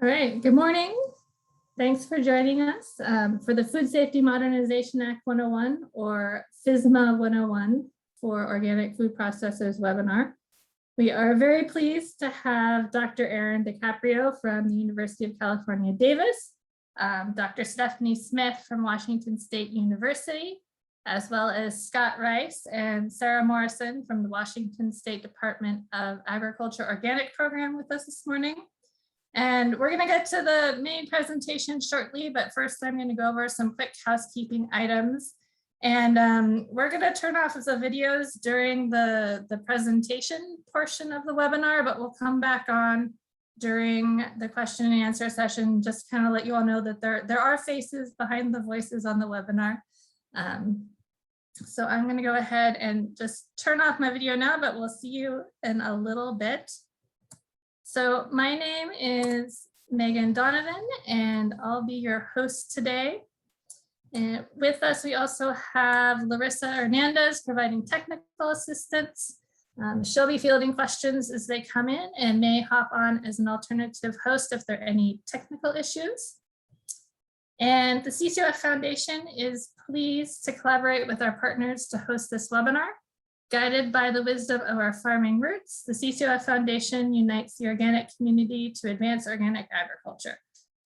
All right, good morning. Thanks for joining us for the Food Safety Modernization Act 101 or FSMA 101 for Organic Food Processors webinar. We are very pleased to have Dr. Erin DiCaprio from the University of California, Davis, Dr. Stephanie Smith from Washington State University, as well as Scott Rice and Sarah Morrison from the Washington State Department of Agriculture Organic Program with us this morning. And we're going to get to the main presentation shortly, but first I'm going to go over some quick housekeeping items. And we're going to turn off the videos during the presentation portion of the webinar, but we'll come back on during the question and answer session, just kind of let you all know that there are faces behind the voices on the webinar. So I'm going to go ahead and just turn off my video now, but we'll see you in a little bit. So my name is Megan Donovan, and I'll be your host today. And with us, we also have Larissa Hernandez providing technical assistance. She'll be fielding questions as they come in and may hop on as an alternative host if there are any technical issues. And the CCOF Foundation is pleased to collaborate with our partners to host this webinar. Guided by the wisdom of our farming roots, the CCOF Foundation unites the organic community to advance organic agriculture.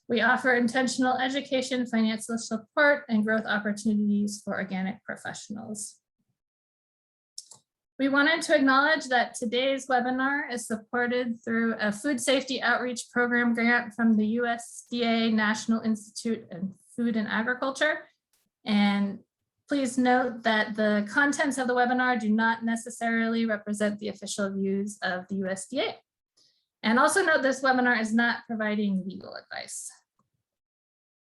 We offer intentional education, financial support, and growth opportunities for organic professionals. We wanted to acknowledge that today's webinar is supported through a food safety outreach program grant from the USDA National Institute of Food and Agriculture. And please note that the contents of the webinar do not necessarily represent the official views of the USDA. And also note this webinar is not providing legal advice.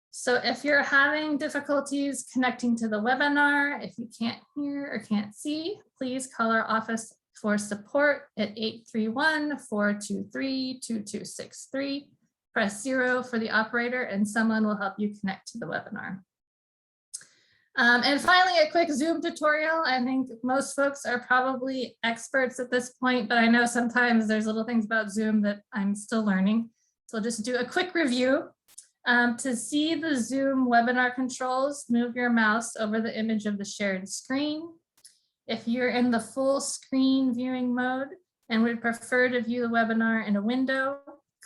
So if you're having difficulties connecting to the webinar, if you can't hear or can't see, please call our office for support at 831-423-2263. Press 0 for the operator and someone will help you connect to the webinar. And finally, a quick Zoom tutorial. I think most folks are probably experts at this point, but I know sometimes there's little things about Zoom that I'm still learning. So I'll just do a quick review. To see the Zoom webinar controls, move your mouse over the image of the shared screen. If you're in the full screen viewing mode and would prefer to view the webinar in a window,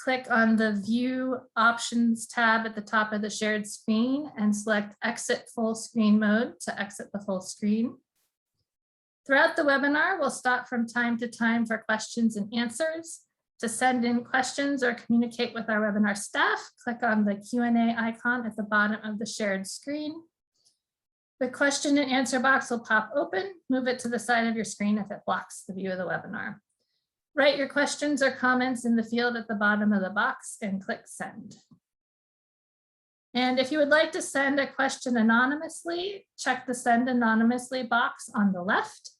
click on the View Options tab at the top of the shared screen and select Exit Full Screen Mode to exit the full screen. Throughout the webinar, we'll stop from time to time for questions and answers. To send in questions or communicate with our webinar staff, click on the Q&A icon at the bottom of the shared screen. The question and answer box will pop open. Move it to the side of your screen if it blocks the view of the webinar. Write your questions or comments in the field at the bottom of the box and click send. And if you would like to send a question anonymously, check the send anonymously box on the left.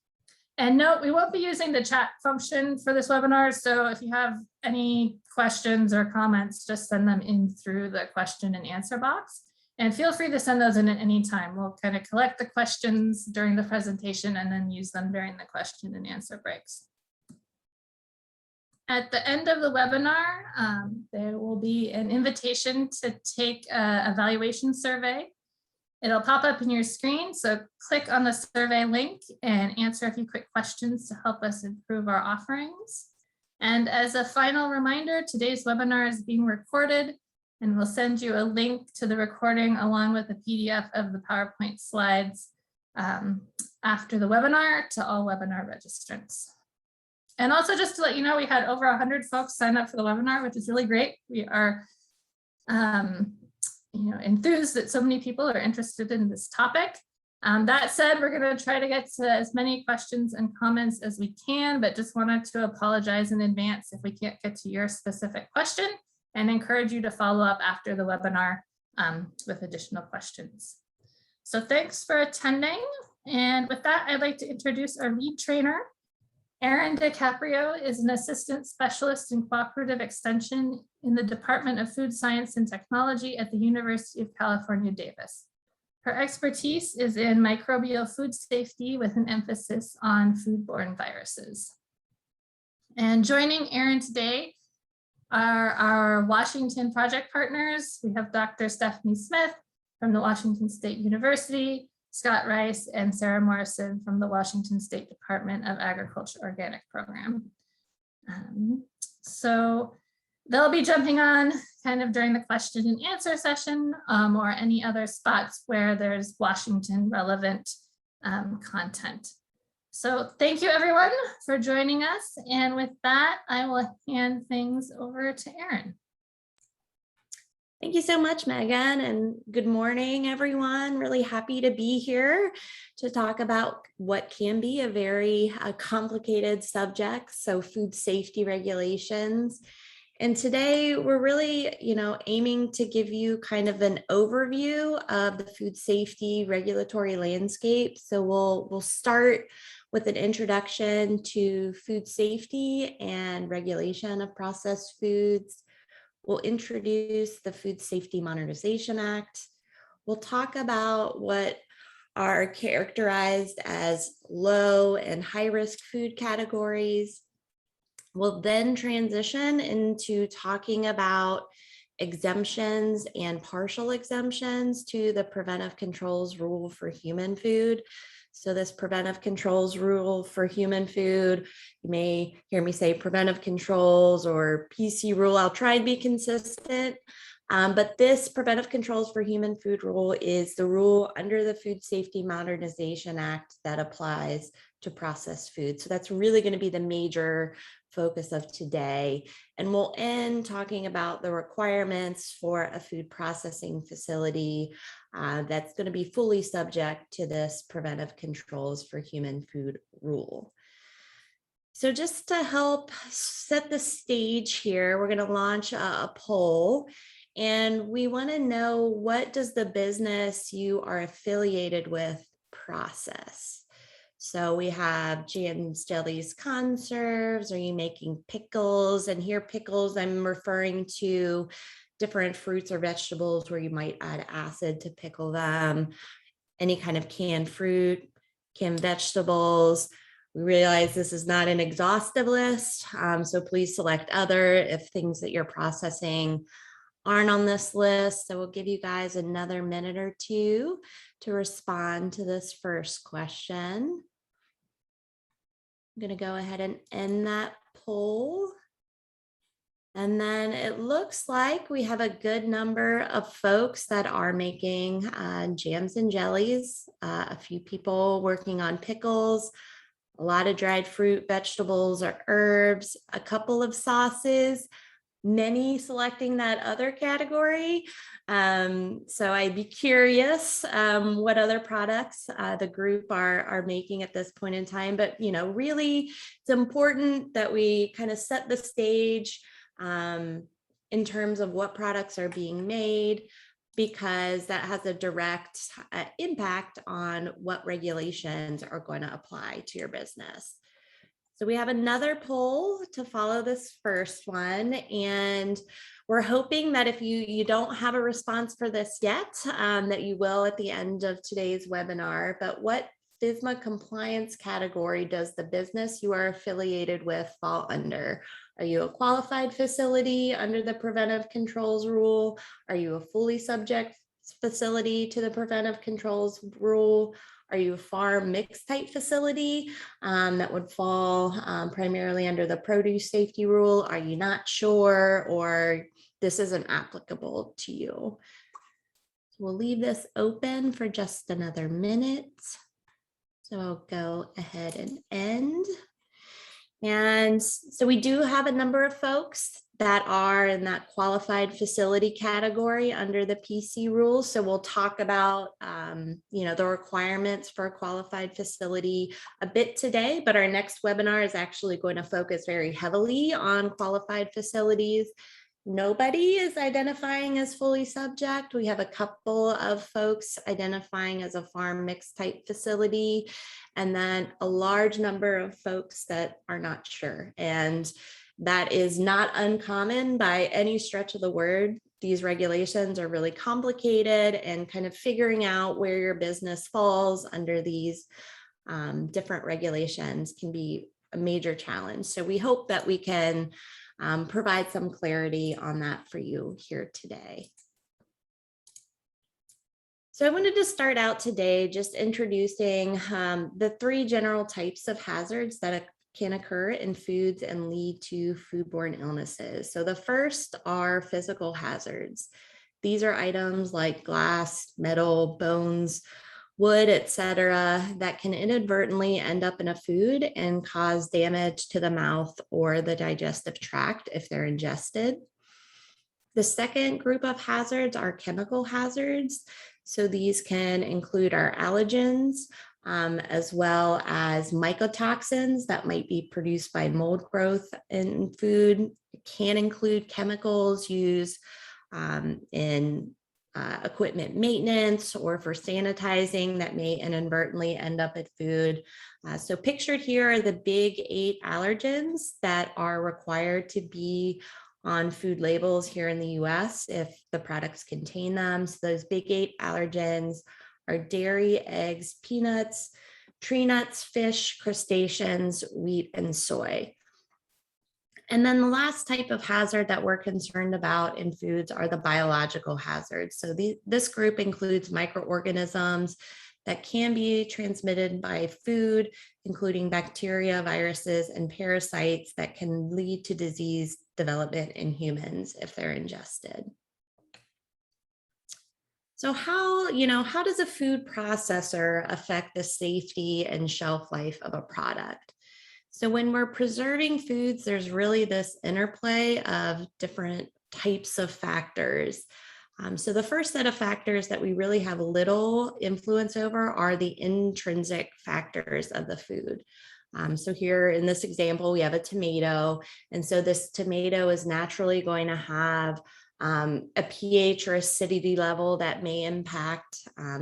And note, we won't be using the chat function for this webinar. So if you have any questions or comments, just send them in through the question and answer box. And feel free to send those in at any time. We'll kind of collect the questions during the presentation and then use them during the question and answer breaks. At the end of the webinar, there will be an invitation to take an evaluation survey. It'll pop up in your screen, so click on the survey link and answer a few quick questions to help us improve our offerings. And as a final reminder, today's webinar is being recorded, and we'll send you a link to the recording along with a PDF of the PowerPoint slides after the webinar to all webinar registrants. And also just to let you know, we had over 100 folks sign up for the webinar, which is really great. We are enthused that so many people are interested in this topic. That said, we're going to try to get to as many questions and comments as we can, but just wanted to apologize in advance if we can't get to your specific question and encourage you to follow up after the webinar with additional questions. So thanks for attending. And with that, I'd like to introduce our lead trainer. Erin DiCaprio is an assistant specialist in cooperative extension in the Department of Food Science and Technology at the University of California, Davis. Her expertise is in microbial food safety with an emphasis on foodborne viruses. And joining Erin today are our Washington project partners. We have Dr. Stephanie Smith from the Washington State University, Scott Rice and Sarah Morrison from the Washington State Department of Agriculture Organic Program. So they'll be jumping on kind of during the question and answer session or any other spots where there's Washington relevant content. So thank you everyone for joining us. And with that, I will hand things over to Erin. Thank you so much, Megan, and good morning, everyone. Really happy to be here to talk about what can be a very complicated subject, so food safety regulations. And today we're really, aiming to give you kind of an overview of the food safety regulatory landscape. So we'll start with an introduction to food safety and regulation of processed foods. We'll introduce the Food Safety Modernization Act. We'll talk about what are characterized as low and high risk food categories. We'll then transition into talking about exemptions and partial exemptions to the Preventive Controls Rule for human food. So this Preventive Controls Rule for human food, you may hear me say Preventive Controls or PC Rule. I'll try and be consistent. But this Preventive Controls for Human Food Rule is the rule under the Food Safety Modernization Act that applies to processed food. So that's really going to be the major focus of today. And we'll end talking about the requirements for a food processing facility that's going to be fully subject to this Preventive Controls for Human Food Rule. So just to help set the stage here, we're going to launch a poll. And we want to know, what does the business you are affiliated with process? So we have jams, jellies, conserves. Are you making pickles? And here pickles, I'm referring to different fruits or vegetables where you might add acid to pickle them. Any kind of canned fruit, canned vegetables. We realize this is not an exhaustive list, so please select other if things that you're processing aren't on this list. So we'll give you guys another minute or two to respond to this first question. I'm going to go ahead and end that poll. And then it looks like we have a good number of folks that are making jams and jellies, a few people working on pickles, a lot of dried fruit, vegetables, or herbs, a couple of sauces, many selecting that other category. So I'd be curious what other products the group are making at this point in time. But, really it's important that we kind of set the stage in terms of what products are being made, because that has a direct impact on what regulations are going to apply to your business. So we have another poll to follow this first one, and we're hoping that if you don't have a response for this yet, that you will at the end of today's webinar. But what FSMA compliance category does the business you are affiliated with fall under? Are you a qualified facility under the Preventive Controls Rule? Are you a fully subject facility to the Preventive Controls Rule? Are you a farm mixed type facility that would fall primarily under the Produce Safety Rule? Are you not sure, or this isn't applicable to you? So we'll leave this open for just another minute. So I'll go ahead and end. And so we do have a number of folks that are in that qualified facility category under the PC rules. So we'll talk about, the requirements for a qualified facility a bit today, but our next webinar is actually going to focus very heavily on qualified facilities. Nobody is identifying as fully subject. We have a couple of folks identifying as a farm mixed type facility, and then a large number of folks that are not sure. And that is not uncommon by any stretch of the word. These regulations are really complicated, and kind of figuring out where your business falls under these different regulations can be a major challenge. So we hope that we can provide some clarity on that for you here today. So I wanted to start out today just introducing the 3 general types of hazards that can occur in foods and lead to foodborne illnesses. So the first are physical hazards. These are items like glass, metal, bones, wood, etc., that can inadvertently end up in a food and cause damage to the mouth or the digestive tract if they're ingested. The second group of hazards are chemical hazards. So these can include our allergens, as well as mycotoxins that might be produced by mold growth in food. It can include chemicals used in equipment maintenance or for sanitizing that may inadvertently end up at food. So pictured here are the big 8 allergens that are required to be on food labels here in the US if the products contain them. So those big 8 allergens are dairy, eggs, peanuts, tree nuts, fish, crustaceans, wheat, and soy. And then the last type of hazard that we're concerned about in foods are the biological hazards. So this group includes microorganisms that can be transmitted by food, including bacteria, viruses, and parasites that can lead to disease development in humans if they're ingested. So how does a food processor affect the safety and shelf life of a product? So when we're preserving foods, there's really this interplay of different types of factors. So the first set of factors that we really have little influence over are the intrinsic factors of the food. So here in this example, we have a tomato. And so this tomato is naturally going to have a pH or acidity level that may impact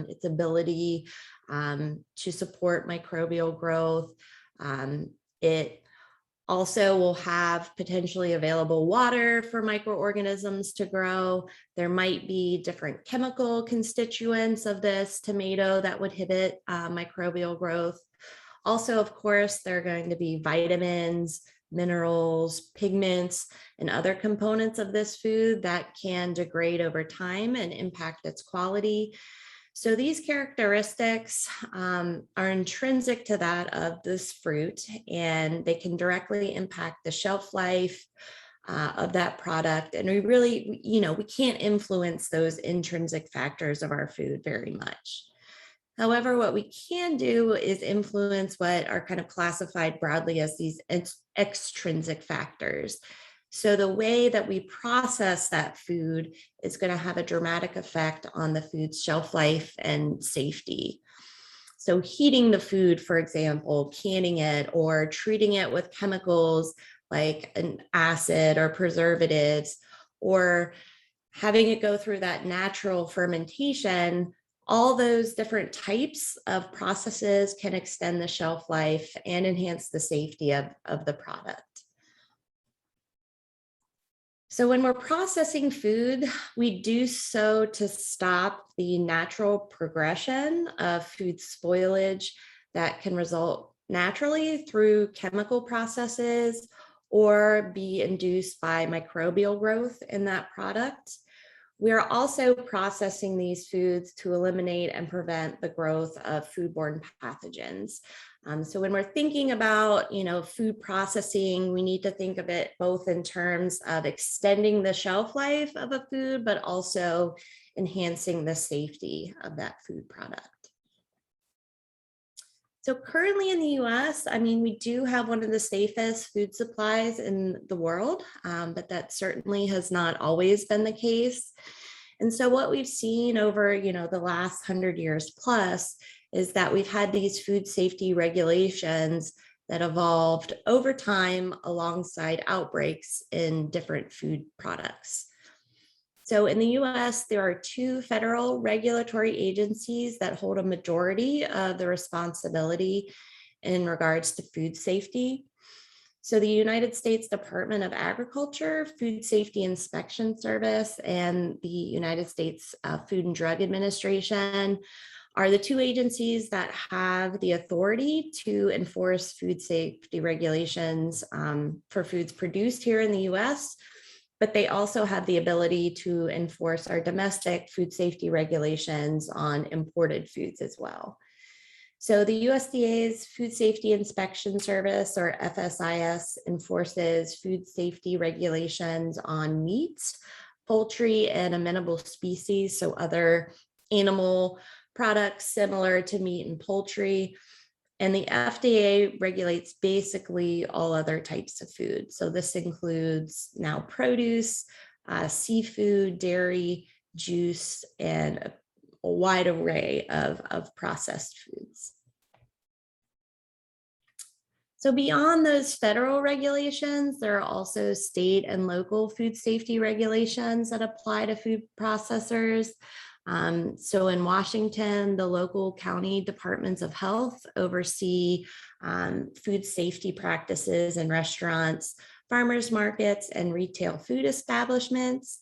its ability to support microbial growth. It also will have potentially available water for microorganisms to grow. There might be different chemical constituents of this tomato that would inhibit microbial growth. Also, of course, there are going to be vitamins, minerals, pigments, and other components of this food that can degrade over time and impact its quality. So these characteristics are intrinsic to that of this fruit, and they can directly impact the shelf life of that product. And we really, we can't influence those intrinsic factors of our food very much. However, what we can do is influence what are kind of classified broadly as these extrinsic factors. So the way that we process that food is going to have a dramatic effect on the food's shelf life and safety. So heating the food, for example, canning it or treating it with chemicals like an acid or preservatives, or having it go through that natural fermentation, all those different types of processes can extend the shelf life and enhance the safety of the product. So when we're processing food, we do so to stop the natural progression of food spoilage that can result naturally through chemical processes or be induced by microbial growth in that product. We are also processing these foods to eliminate and prevent the growth of foodborne pathogens. So when we're thinking about, food processing, we need to think of it both in terms of extending the shelf life of a food, but also enhancing the safety of that food product. So currently in the US, we do have one of the safest food supplies in the world, but that certainly has not always been the case. And so what we've seen over, the last 100 years plus is that we've had these food safety regulations that evolved over time alongside outbreaks in different food products. So in the US, there are 2 federal regulatory agencies that hold a majority of the responsibility in regards to food safety. So the United States Department of Agriculture, Food Safety Inspection Service, and the United States Food and Drug Administration are the two agencies that have the authority to enforce food safety regulations for foods produced here in the US, but they also have the ability to enforce our domestic food safety regulations on imported foods as well. So the USDA's Food Safety Inspection Service, or FSIS, enforces food safety regulations on meats, poultry, and amenable species, so other animal products similar to meat and poultry. And the FDA regulates basically all other types of food. So this includes now produce, seafood, dairy, juice, and a wide array of processed foods. So beyond those federal regulations, there are also state and local food safety regulations that apply to food processors. So in Washington, the local county departments of health oversee food safety practices in restaurants, farmers markets, and retail food establishments.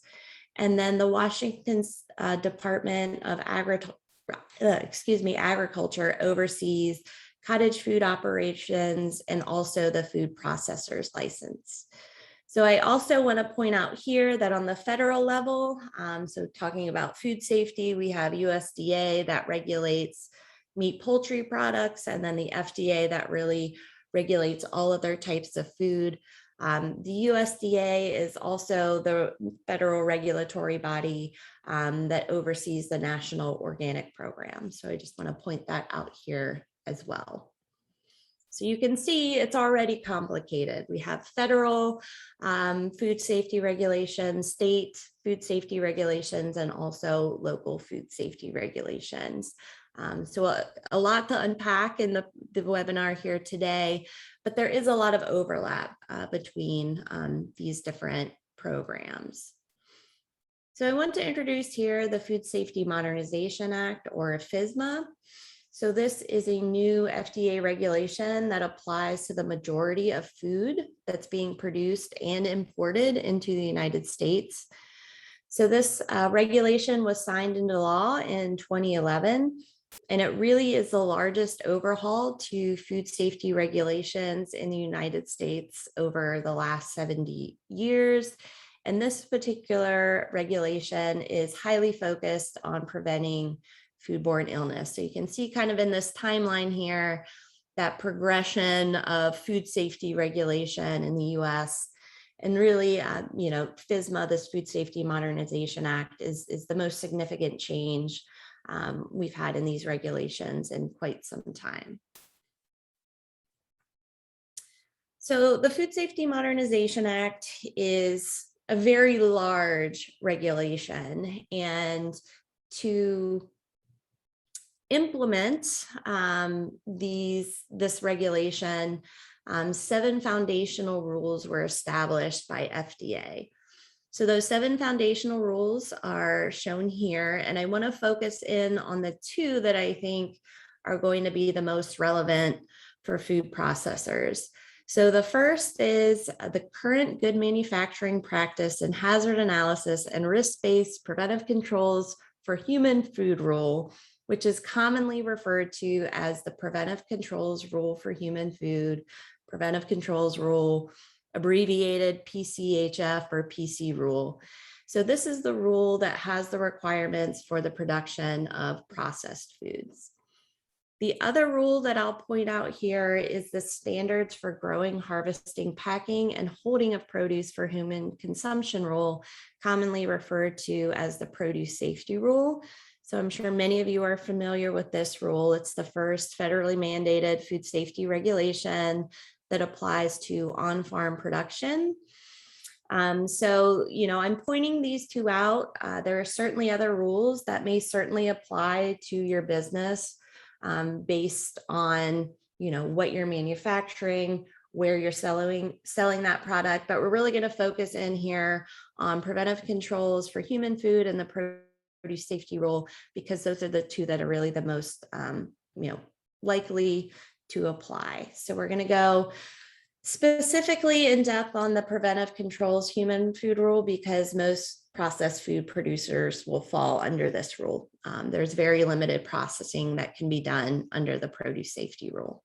And then the Washington Department of Agriculture oversees cottage food operations and also the food processor's license. So I also want to point out here that on the federal level, so talking about food safety, we have USDA that regulates meat, poultry products, and then the FDA that really regulates all other types of food. The USDA is also the federal regulatory body that oversees the National Organic Program. So I just want to point that out here as well. So you can see it's already complicated. We have federal food safety regulations, state food safety regulations, and also local food safety regulations. So a lot to unpack in the webinar here today, but there is a lot of overlap between these different programs. So I want to introduce here the Food Safety Modernization Act, or FSMA. So this is a new FDA regulation that applies to the majority of food that's being produced and imported into the United States. So this regulation was signed into law in 2011, and it really is the largest overhaul to food safety regulations in the United States over the last 70 years. And this particular regulation is highly focused on preventing foodborne illness. So you can see kind of in this timeline here, that progression of food safety regulation in the US. And really, FSMA, this Food Safety Modernization Act, is the most significant change we've had in these regulations in quite some time. So the Food Safety Modernization Act is a very large regulation, and to implement this regulation, 7 foundational rules were established by FDA. So those 7 foundational rules are shown here, and I want to focus in on the 2 that I think are going to be the most relevant for food processors. So the first is the current good manufacturing practice and hazard analysis and risk-based preventive controls for human food rule, which is commonly referred to as the Preventive Controls Rule for Human Food, Preventive Controls Rule, abbreviated PCHF or PC rule. So this is the rule that has the requirements for the production of processed foods. The other rule that I'll point out here is the standards for growing, harvesting, packing, and holding of produce for human consumption rule, commonly referred to as the produce safety rule. So I'm sure many of you are familiar with this rule. It's the first federally mandated food safety regulation that applies to on-farm production. So, I'm pointing these 2 out. There are certainly other rules that may certainly apply to your business based on, what you're manufacturing, where you're selling that product. But we're really going to focus in here on preventive controls for human food and the produce safety rule, because those are the 2 that are really the most, likely to apply. So we're going to go specifically in depth on the preventive controls human food rule, because most processed food producers will fall under this rule. There's very limited processing that can be done under the produce safety rule.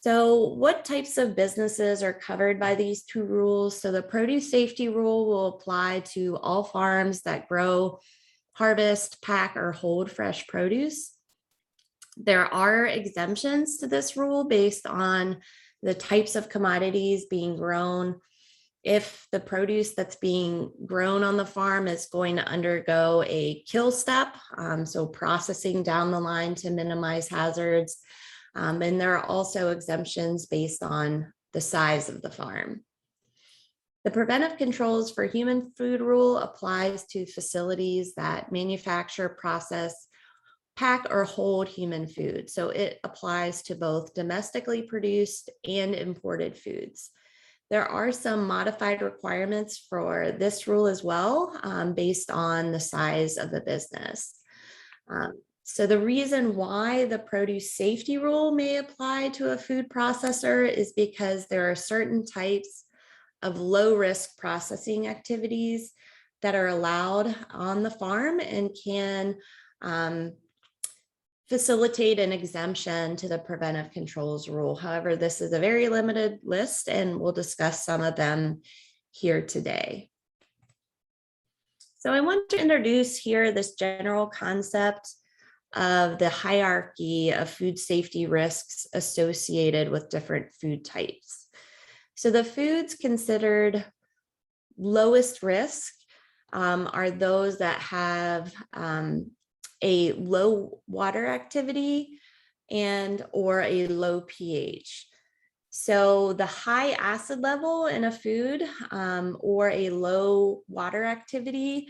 So what types of businesses are covered by these two rules? So the produce safety rule will apply to all farms that grow, harvest, pack, or hold fresh produce. There are exemptions to this rule based on the types of commodities being grown. If the produce that's being grown on the farm is going to undergo a kill step, so processing down the line to minimize hazards. And there are also exemptions based on the size of the farm. The preventive controls for human food rule applies to facilities that manufacture, process, pack, or hold human food. So it applies to both domestically produced and imported foods. There are some modified requirements for this rule as well, based on the size of the business. So the reason why the produce safety rule may apply to a food processor is because there are certain types of low risk processing activities that are allowed on the farm and can facilitate an exemption to the preventive controls rule. However, this is a very limited list and we'll discuss some of them here today. So I want to introduce here this general concept of the hierarchy of food safety risks associated with different food types. So the foods considered lowest risk are those that have a low water activity and or a low pH. So the high acid level in a food or a low water activity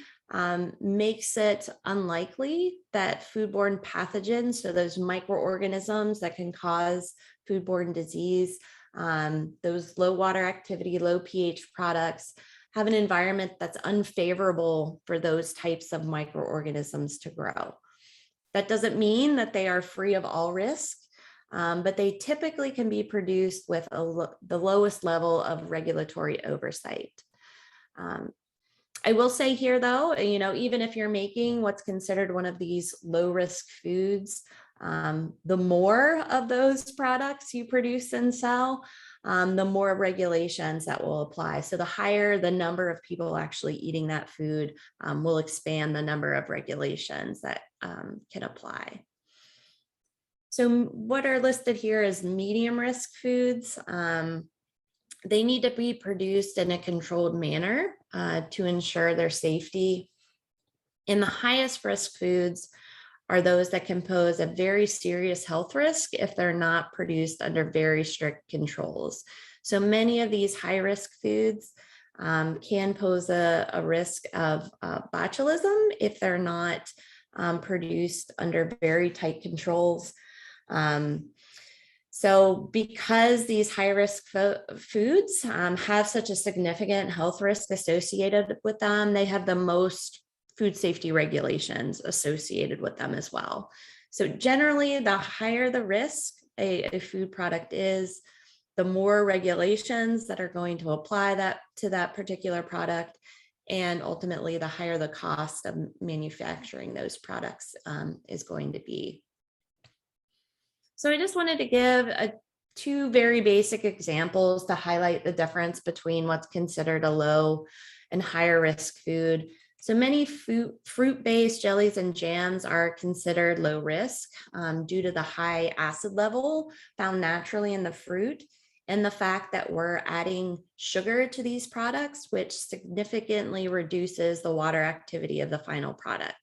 makes it unlikely that foodborne pathogens, so those microorganisms that can cause foodborne disease, those low water activity, low pH products have an environment that's unfavorable for those types of microorganisms to grow. That doesn't mean that they are free of all risk, but they typically can be produced with the lowest level of regulatory oversight. I will say here though, even if you're making what's considered one of these low risk foods, the more of those products you produce and sell, the more regulations that will apply. So the higher the number of people actually eating that food will expand the number of regulations that can apply. So what are listed here is medium risk foods. They need to be produced in a controlled manner to ensure their safety. And the highest risk foods are those that can pose a very serious health risk if they're not produced under very strict controls. So many of these high risk foods can pose a risk of botulism if they're not produced under very tight controls. So because these high risk foods have such a significant health risk associated with them, they have the most food safety regulations associated with them as well. So generally, the higher the risk a food product is, the more regulations that are going to apply to that particular product, and ultimately the higher the cost of manufacturing those products is going to be. So I just wanted to give two very basic examples to highlight the difference between what's considered a low and higher risk food. So many fruit-based jellies and jams are considered low risk due to the high acid level found naturally in the fruit and the fact that we're adding sugar to these products, which significantly reduces the water activity of the final product.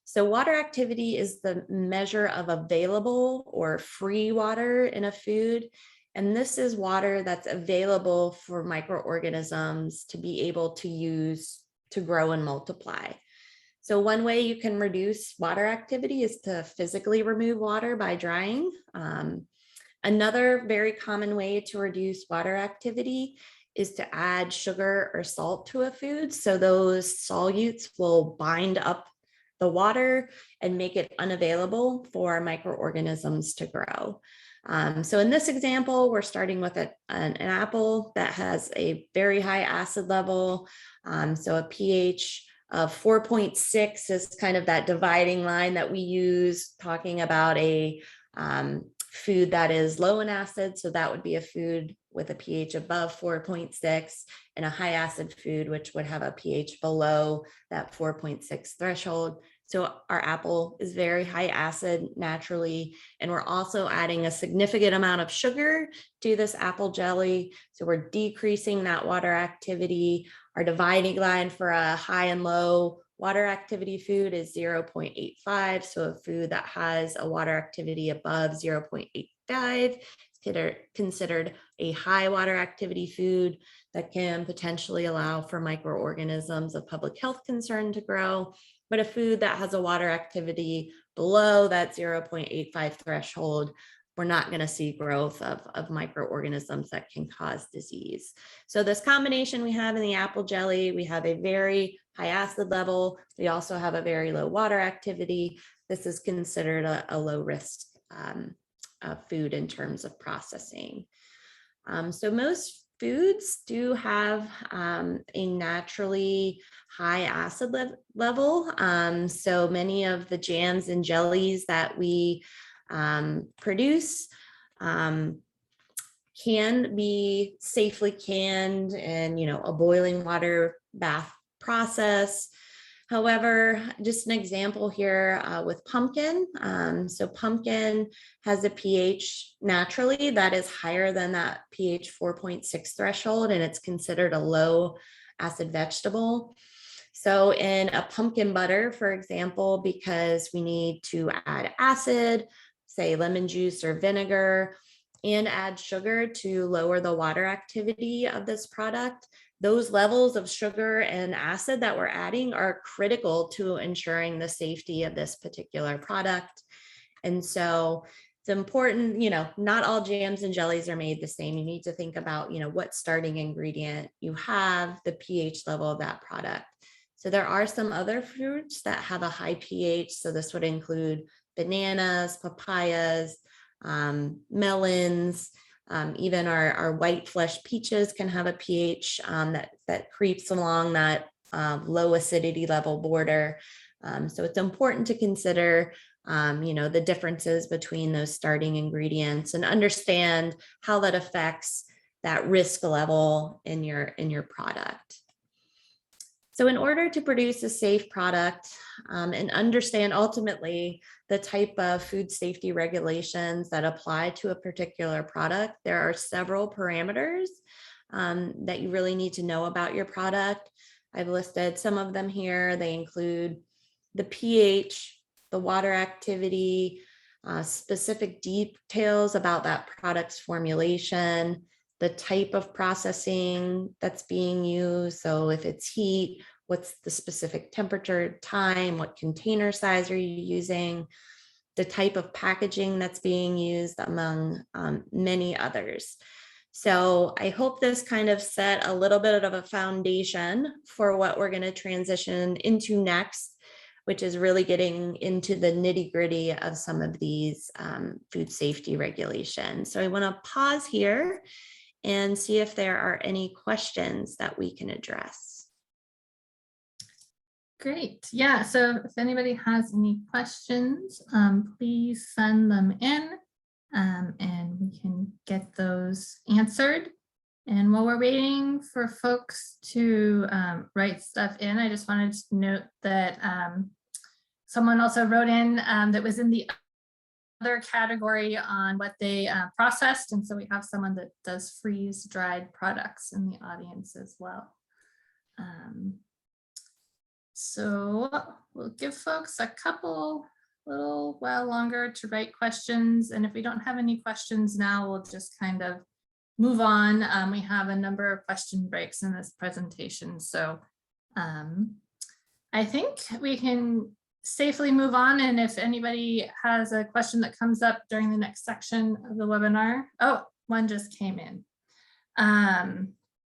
So water activity is the measure of available or free water in a food. And this is water that's available for microorganisms to be able to use to grow and multiply. So one way you can reduce water activity is to physically remove water by drying. Another very common way to reduce water activity is to add sugar or salt to a food. So those solutes will bind up the water and make it unavailable for microorganisms to grow. So in this example, we're starting with an apple that has a very high acid level. So a pH of 4.6 is kind of that dividing line that we use talking about a food that is low in acid. So that would be a food with a pH above 4.6, and a high acid food, which would have a pH below that 4.6 threshold. So our apple is very high acid naturally, and we're also adding a significant amount of sugar to this apple jelly. So we're decreasing that water activity. Our dividing line for a high and low water activity food is 0.85. So a food that has a water activity above 0.85 is considered a high water activity food that can potentially allow for microorganisms of public health concern to grow. But a food that has a water activity below that 0.85 threshold, we're not going to see growth of microorganisms that can cause disease. So this combination we have in the apple jelly, we have a very high acid level. We also have a very low water activity. This is considered a low risk food in terms of processing. So most foods do have a naturally high acid level. So many of the jams and jellies that we produce can be safely canned in, a boiling water bath process. However, just an example here with pumpkin. So pumpkin has a pH naturally that is higher than that pH 4.6 threshold, and it's considered a low acid vegetable. So in a pumpkin butter, for example, because we need to add acid, say lemon juice or vinegar, and add sugar to lower the water activity of this product, those levels of sugar and acid that we're adding are critical to ensuring the safety of this particular product. And so it's important, not all jams and jellies are made the same. You need to think about, what starting ingredient you have, the pH level of that product. So there are some other fruits that have a high pH. So this would include bananas, papayas, melons, even our white flesh peaches can have a pH that creeps along that low acidity level border. So it's important to consider, the differences between those starting ingredients and understand how that affects that risk level in your product. So in order to produce a safe product and understand ultimately the type of food safety regulations that apply to a particular product, there are several parameters that you really need to know about your product. I've listed some of them here. They include the pH, the water activity, specific details about that product's formulation, the type of processing that's being used. So if it's heat, what's the specific temperature, time, what container size are you using, the type of packaging that's being used, among many others. So I hope this kind of set a little bit of a foundation for what we're going to transition into next, which is really getting into the nitty-gritty of some of these food safety regulations. So I want to pause here and see if there are any questions that we can address. Great. Yeah. So if anybody has any questions, please send them in and we can get those answered. And while we're waiting for folks to write stuff in, I just wanted to note that someone also wrote in that was in the other category on what they processed. And so we have someone that does freeze dried products in the audience as well. So we'll give folks a little while longer to write questions. And if we don't have any questions now, we'll just kind of move on. We have a number of question breaks in this presentation. So I think we can safely move on. And if anybody has a question that comes up during the next section of the webinar, oh, one just came in.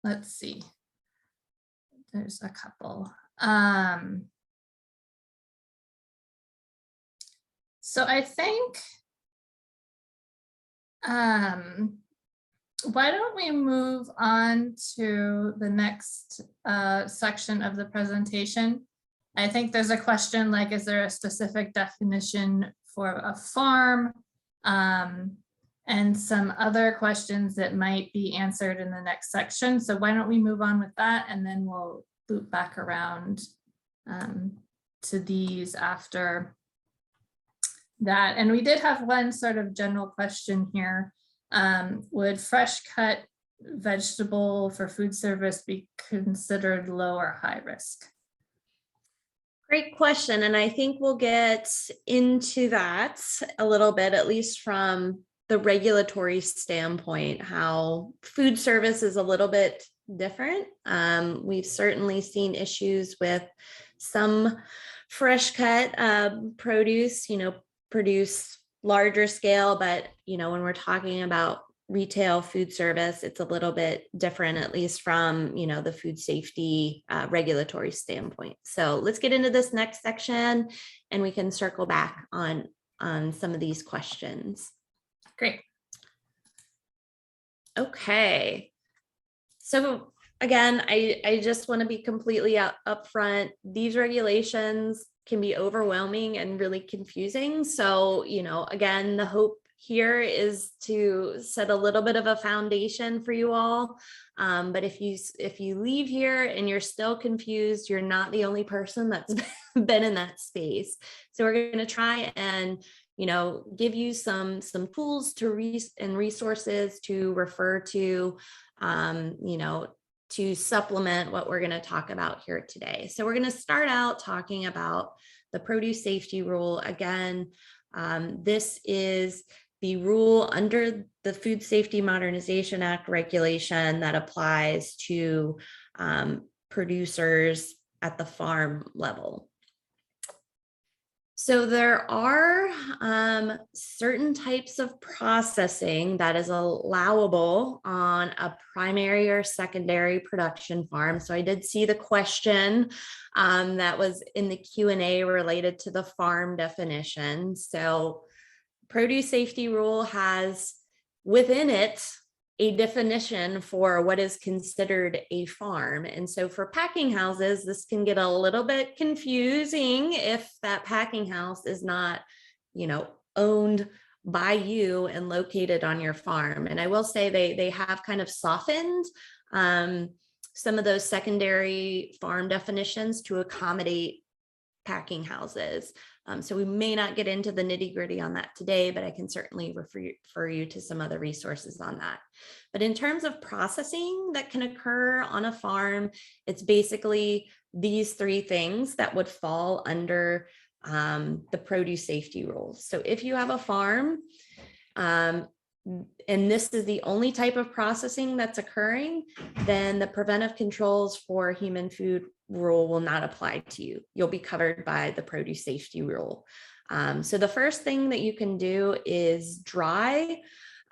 Let's see. There's a couple. So I think Why don't we move on to the next section of the presentation? I think there's a question like, is there a specific definition for a farm? And some other questions that might be answered in the next section. So why don't we move on with that, and then we'll loop back around to these after that. And we did have one sort of general question here. Would fresh cut vegetable for food service be considered low or high risk? Great question. And I think we'll get into that a little bit, at least from the regulatory standpoint, how food service is a little bit different. We've certainly seen issues with some fresh cut produce, produce larger scale, but when we're talking about retail food service, it's a little bit different, at least from the food safety regulatory standpoint. So let's get into this next section, and we can circle back on some of these questions. Great. Okay. So again, I just want to be completely upfront. These regulations can be overwhelming and really confusing. So, again, the hope here is to set a little bit of a foundation for you all. But if you leave here and you're still confused, you're not the only person that's been in that space. So we're going to try and give you some tools and resources to refer to, to supplement what we're going to talk about here today. So we're going to start out talking about the produce safety rule. Again, this is the rule under the Food Safety Modernization Act regulation that applies to producers at the farm level. So there are certain types of processing that is allowable on a primary or secondary production farm. So I did see the question that was in the Q&A related to the farm definition. So produce safety rule has within it a definition for what is considered a farm. And so for packing houses, this can get a little bit confusing if that packing house is not, owned by you and located on your farm. And I will say they have kind of softened some of those secondary farm definitions to accommodate packing houses. So we may not get into the nitty-gritty on that today, but I can certainly refer you to some other resources on that. But in terms of processing that can occur on a farm, it's basically these three things that would fall under the produce safety rules. So if you have a farm, and this is the only type of processing that's occurring, then the preventive controls for human food rule will not apply to you. You'll be covered by the produce safety rule. So the first thing that you can do is dry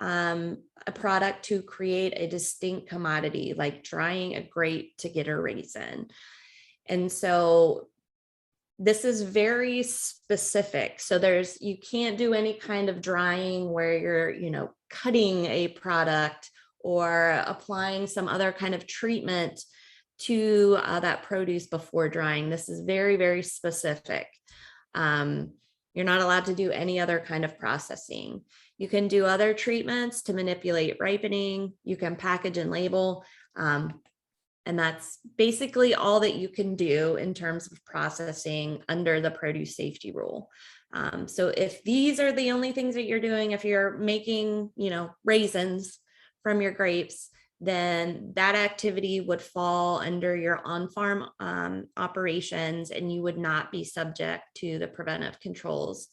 a product to create a distinct commodity, like drying a grape to get a raisin. And so this is very specific. So you can't do any kind of drying where you're, cutting a product or applying some other kind of treatment to that produce before drying. This is very, very specific. You're not allowed to do any other kind of processing. You can do other treatments to manipulate ripening. You can package and label. And that's basically all that you can do in terms of processing under the produce safety rule. So if these are the only things that you're doing, if you're making, raisins from your grapes, then that activity would fall under your on-farm operations, and you would not be subject to the preventive controls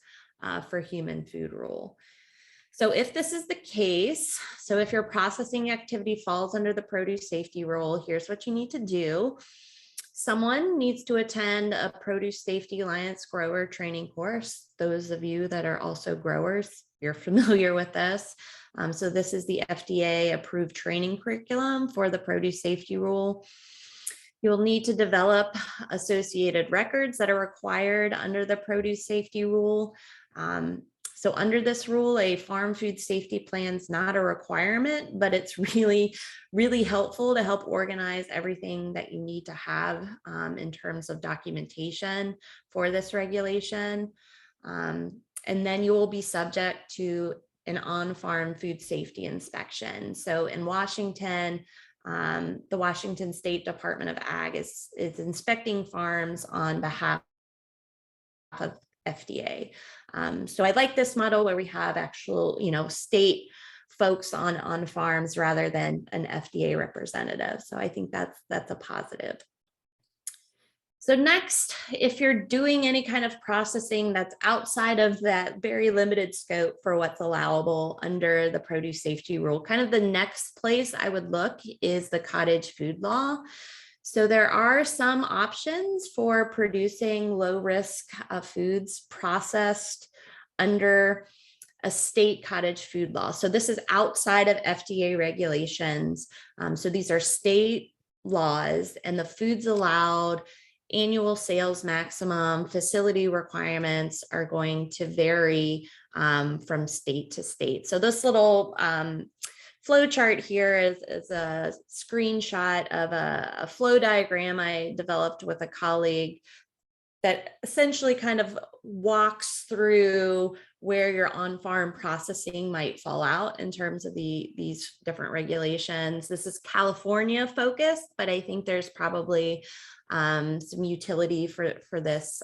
for human food rule. So if this is the case, so if your processing activity falls under the produce safety rule, here's what you need to do. Someone needs to attend a Produce Safety Alliance grower training course. Those of you that are also growers, you're familiar with this. So this is the FDA approved training curriculum for the produce safety rule. You'll need to develop associated records that are required under the produce safety rule. So under this rule, a farm food safety plan is not a requirement, but it's really, really helpful to help organize everything that you need to have in terms of documentation for this regulation. And then you will be subject to an on-farm food safety inspection. So in Washington, the Washington State Department of Ag is inspecting farms on behalf of FDA. So I like this model where we have actual, state folks on farms rather than an FDA representative. So I think that's a positive. So next, if you're doing any kind of processing that's outside of that very limited scope for what's allowable under the produce safety rule, kind of the next place I would look is the Cottage Food Law. So there are some options for producing low risk foods processed under a state cottage food law. So this is outside of FDA regulations. So these are state laws, and the foods allowed, annual sales maximum, facility requirements are going to vary from state to state. So this little flow chart here is a screenshot of a flow diagram I developed with a colleague that essentially kind of walks through where your on-farm processing might fall out in terms of these different regulations. This is California focused, but I think there's probably some utility for this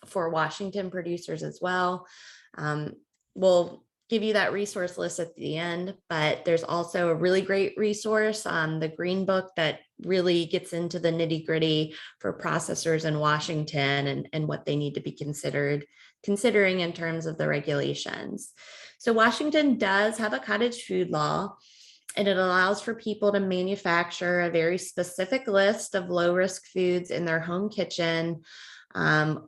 for Washington producers as well. We'll give you that resource list at the end, but there's also a really great resource on the Green Book that really gets into the nitty-gritty for processors in Washington and what they need to be considering in terms of the regulations. So Washington does have a cottage food law, and it allows for people to manufacture a very specific list of low-risk foods in their home kitchen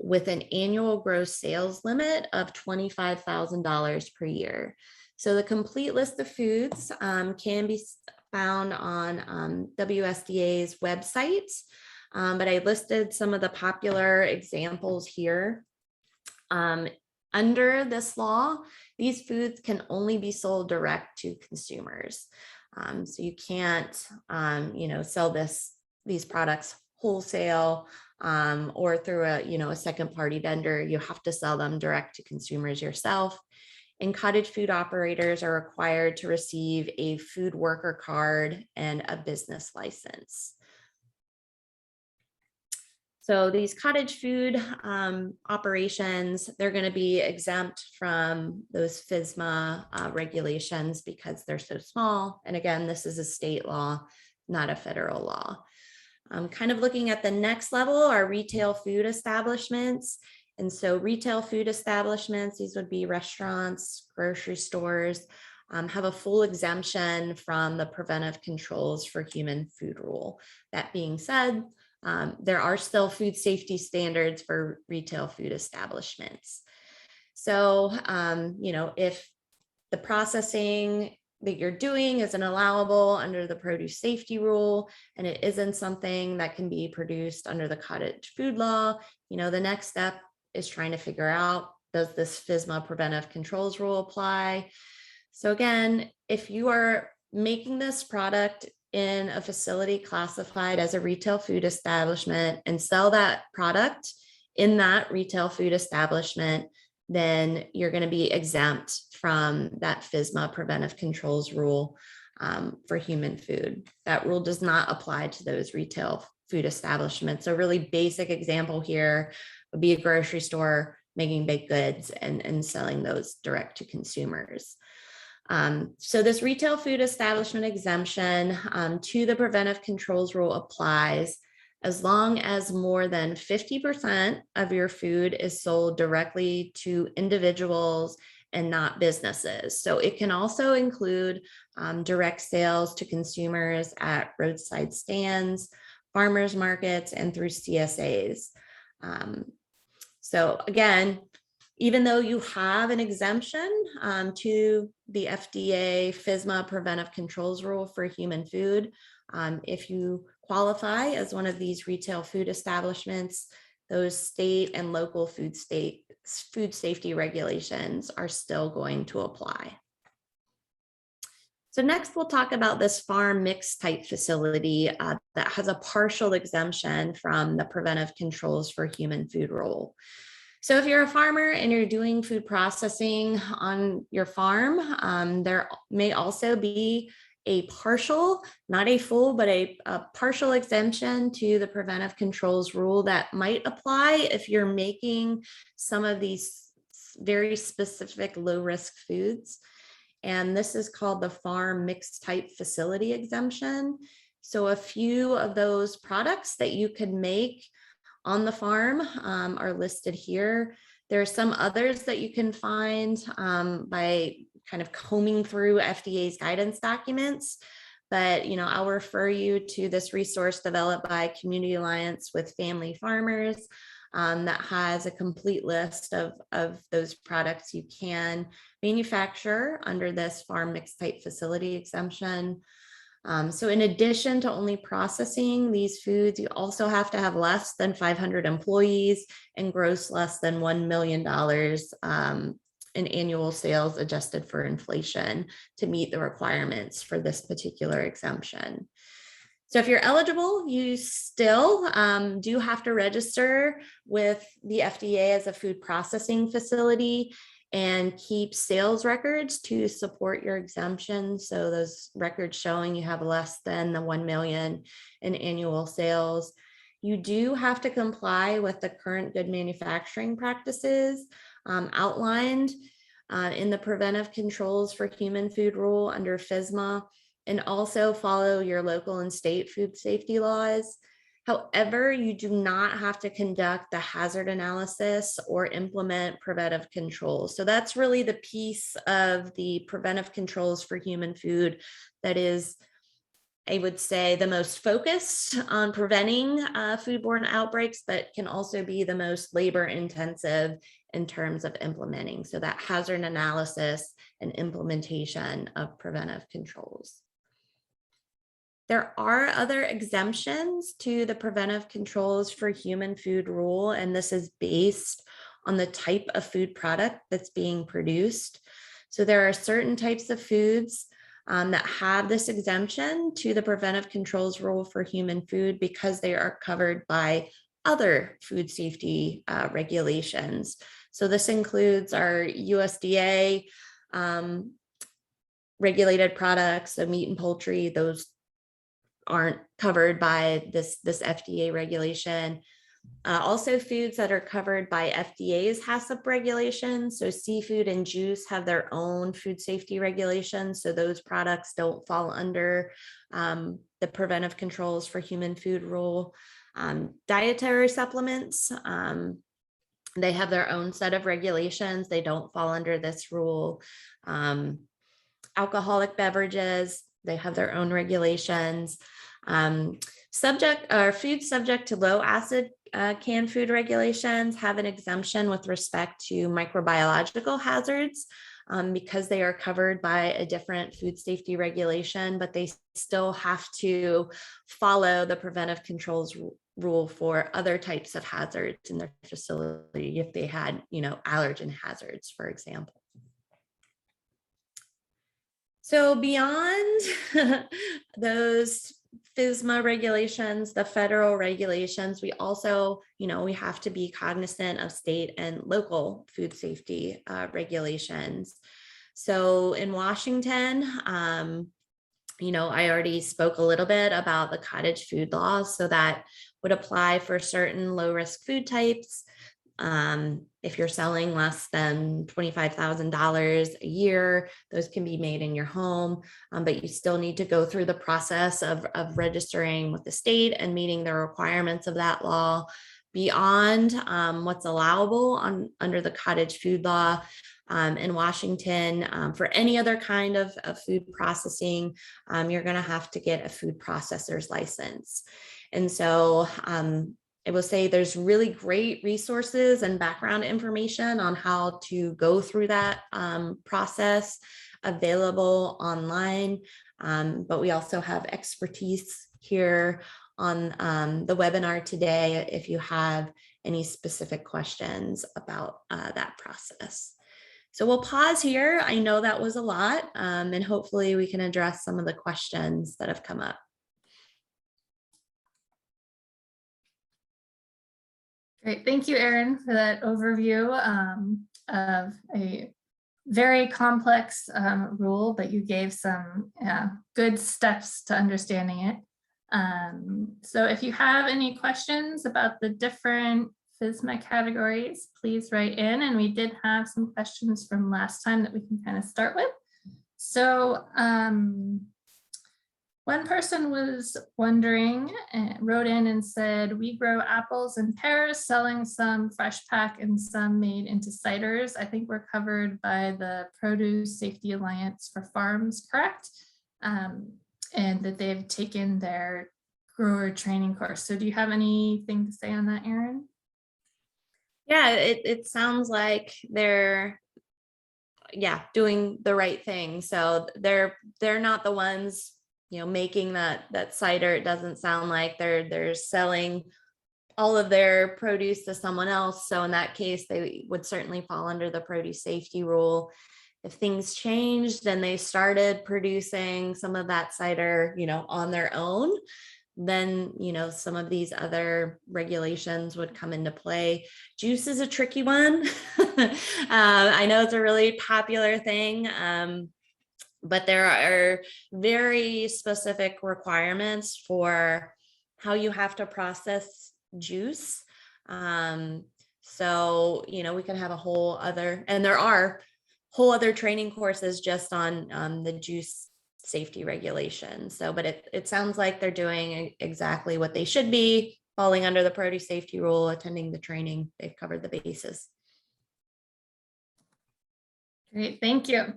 with an annual gross sales limit of $25,000 per year. So the complete list of foods can be found on WSDA's website, but I listed some of the popular examples here. Under this law, these foods can only be sold direct to consumers. So you can't, sell these products wholesale or through a second party vendor. You have to sell them direct to consumers yourself. And cottage food operators are required to receive a food worker card and a business license. So these cottage food operations, they're going to be exempt from those FSMA regulations because they're so small. And again, this is a state law, not a federal law. Kind of looking at the next level are retail food establishments. And so retail food establishments, these would be restaurants, grocery stores, have a full exemption from the Preventive Controls for Human Food rule. That being said, there are still food safety standards for retail food establishments. So, if the processing that you're doing isn't allowable under the produce safety rule, and it isn't something that can be produced under the cottage food law, the next step is trying to figure out, does this FSMA Preventive Controls rule apply? So again, if you are making this product in a facility classified as a retail food establishment and sell that product in that retail food establishment, then you're going to be exempt from that FSMA Preventive Controls rule for human food. That rule does not apply to those retail food establishments. A really basic example here would be a grocery store making baked goods and selling those direct to consumers. So this retail food establishment exemption to the Preventive Controls rule applies as long as more than 50% of your food is sold directly to individuals and not businesses. So it can also include direct sales to consumers at roadside stands, farmers markets, and through CSAs. So again, even though you have an exemption to the FDA FSMA Preventive Controls rule for human food, if you qualify as one of these retail food establishments, those state and local food food safety regulations are still going to apply. So next we'll talk about this farm mix type facility that has a partial exemption from the Preventive Controls for Human Food Rule. So if you're a farmer and you're doing food processing on your farm, there may also be a partial, not a full, but a partial exemption to the Preventive Controls rule that might apply if you're making some of these very specific low risk foods. And this is called the farm mixed type facility exemption. So a few of those products that you could make on the farm are listed here. There are some others that you can find by kind of combing through FDA's guidance documents. But I'll refer you to this resource developed by Community Alliance with Family Farmers that has a complete list of those products you can manufacture under this farm mixed type facility exemption. So in addition to only processing these foods, you also have to have less than 500 employees and gross less than $1 million in annual sales adjusted for inflation to meet the requirements for this particular exemption. So if you're eligible, you still do have to register with the FDA as a food processing facility and keep sales records to support your exemption. So those records showing you have less than the 1 million in annual sales. You do have to comply with the current good manufacturing practices outlined in the Preventive Controls for Human Food Rule under FSMA, and also follow your local and state food safety laws. However, you do not have to conduct the hazard analysis or implement preventive controls. So that's really the piece of the preventive controls for human food that is, I would say, the most focused on preventing foodborne outbreaks, but can also be the most labor intensive in terms of implementing. So that hazard analysis and implementation of preventive controls. There are other exemptions to the Preventive Controls for Human Food Rule, and this is based on the type of food product that's being produced. So there are certain types of foods that have this exemption to the Preventive Controls Rule for Human Food because they are covered by other food safety regulations. So this includes our USDA regulated products, so meat and poultry, those aren't covered by this FDA regulation. Also foods that are covered by FDA's HACCP regulations. So seafood and juice have their own food safety regulations. So those products don't fall under the Preventive Controls for Human Food Rule. Dietary supplements, they have their own set of regulations. They don't fall under this rule. Alcoholic beverages, they have their own regulations. Food subject to low acid canned food regulations have an exemption with respect to microbiological hazards because they are covered by a different food safety regulation, but they still have to follow the Preventive Controls Rule for other types of hazards in their facility if they had, allergen hazards, for example. So beyond those FSMA regulations, the federal regulations, we also, we have to be cognizant of state and local food safety regulations. So in Washington, I already spoke a little bit about the Cottage Food Law, so that would apply for certain low risk food types. If you're selling less than $25,000 a year, those can be made in your home, but you still need to go through the process of registering with the state and meeting the requirements of that law. Beyond what's allowable under the Cottage Food Law in Washington, for any other kind of food processing, you're going to have to get a food processor's license. And so I will say there's really great resources and background information on how to go through that process available online. But we also have expertise here on the webinar today if you have any specific questions about that process. So we'll pause here. I know that was a lot, and hopefully we can address some of the questions that have come up. Great, thank you, Erin, for that overview of a very complex rule, but you gave some good steps to understanding it. So if you have any questions about the different FSMA categories, please write in. And we did have some questions from last time that we can kind of start with. So one person was wondering, wrote in and said, we grow apples and pears, selling some fresh pack and some made into ciders. I think we're covered by the Produce Safety Alliance for Farms, correct? And that they've taken their grower training course. So do you have anything to say on that, Erin? Yeah, it sounds like they're doing the right thing. So they're not the ones, making that cider. It doesn't sound like they're selling all of their produce to someone else. So in that case, they would certainly fall under the produce safety rule. If things changed and they started producing some of that cider, on their own, then, some of these other regulations would come into play. Juice is a tricky one. I know it's a really popular thing, but there are very specific requirements for how you have to process juice. So, we can have a whole other, and there are whole other training courses just on the juice safety regulation. So, but it sounds like they're doing exactly what they should be, falling under the produce safety rule, attending the training. They've covered the bases. Great, thank you.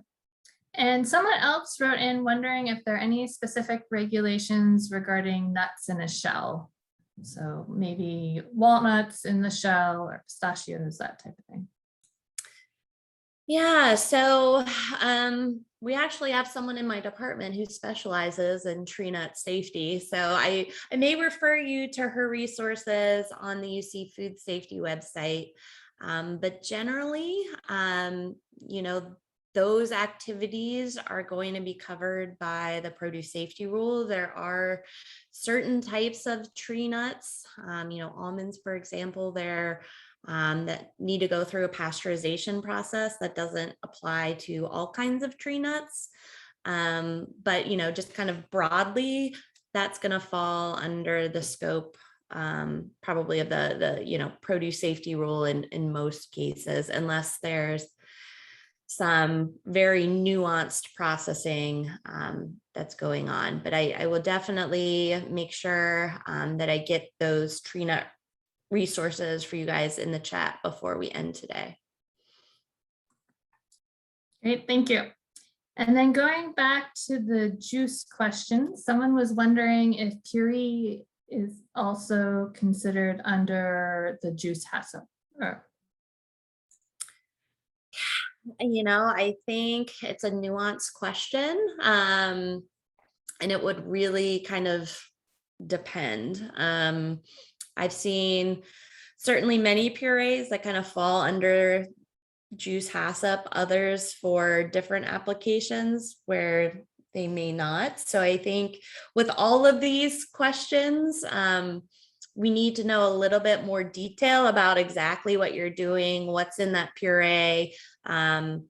And someone else wrote in wondering if there are any specific regulations regarding nuts in a shell. So maybe walnuts in the shell or pistachios, that type of thing. Yeah, so we actually have someone in my department who specializes in tree nut safety. So I may refer you to her resources on the UC Food Safety website. But generally, those activities are going to be covered by the produce safety rule. There are certain types of tree nuts, almonds, for example, that need to go through a pasteurization process that doesn't apply to all kinds of tree nuts. But, just kind of broadly, that's going to fall under the scope probably of the produce safety rule in most cases, unless there's some very nuanced processing that's going on. But I will definitely make sure that I get those tree nut resources for you guys in the chat before we end today. Great, thank you. And then going back to the juice question, someone was wondering if puree is also considered under the juice HACCP. I think it's a nuanced question, and it would really kind of depend. I've seen certainly many purees that kind of fall under juice HACCP, others for different applications where they may not. So I think with all of these questions, we need to know a little bit more detail about exactly what you're doing, what's in that puree, how,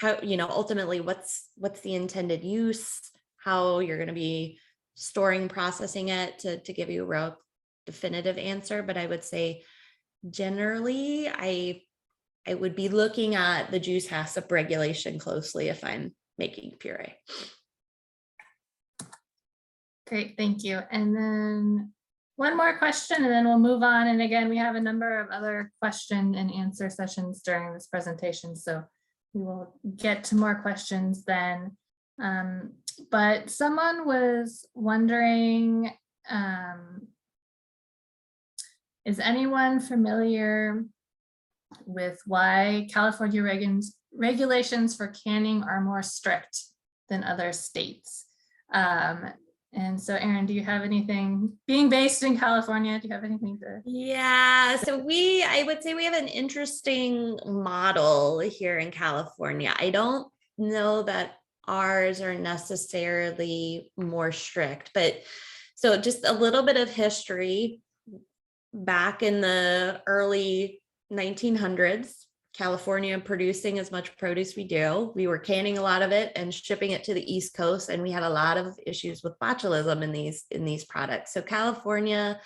ultimately what's the intended use, how you're going to be storing, processing it to give you a real definitive answer. But I would say generally, I would be looking at the juice HACCP regulation closely if I'm making puree. Great, thank you. And then one more question and then we'll move on. And again, we have a number of other question and answer sessions during this presentation, so we will get to more questions then. But someone was wondering, is anyone familiar with why California regulations for canning are more strict than other states? And so Erin, do you have anything, being based in California, do you have anything to? Yeah, so I would say we have an interesting model here in California. I don't know that ours are necessarily more strict, but so just a little bit of history. Back in the early 1900s, California producing as much produce we do, we were canning a lot of it and shipping it to the East Coast, and we had a lot of issues with botulism in these products. So California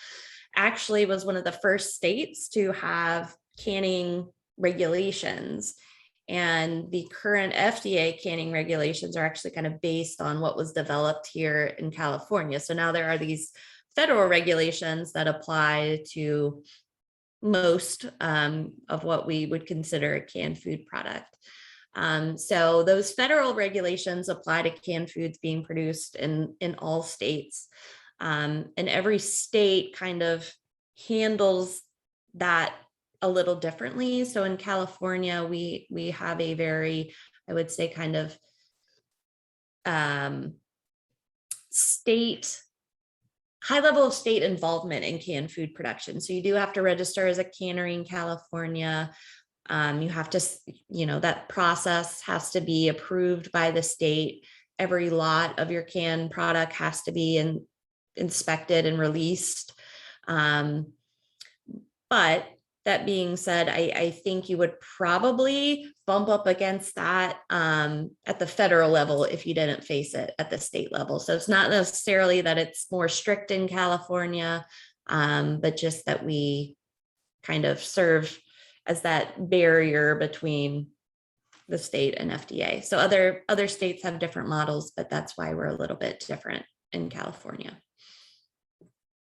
actually was one of the first states to have canning regulations. And the current FDA canning regulations are actually kind of based on what was developed here in California. So now there are these federal regulations that apply to most of what we would consider a canned food product. So those federal regulations apply to canned foods being produced in all states. And every state kind of handles that a little differently. So in California, we have a very, I would say, kind of high level of state involvement in canned food production. So you do have to register as a cannery in California. You have to, that process has to be approved by the state. Every lot of your canned product has to be inspected and released. But that being said, I think you would probably bump up against that at the federal level if you didn't face it at the state level. So it's not necessarily that it's more strict in California, but just that we kind of serve as that barrier between the state and FDA. So other states have different models, but that's why we're a little bit different in California.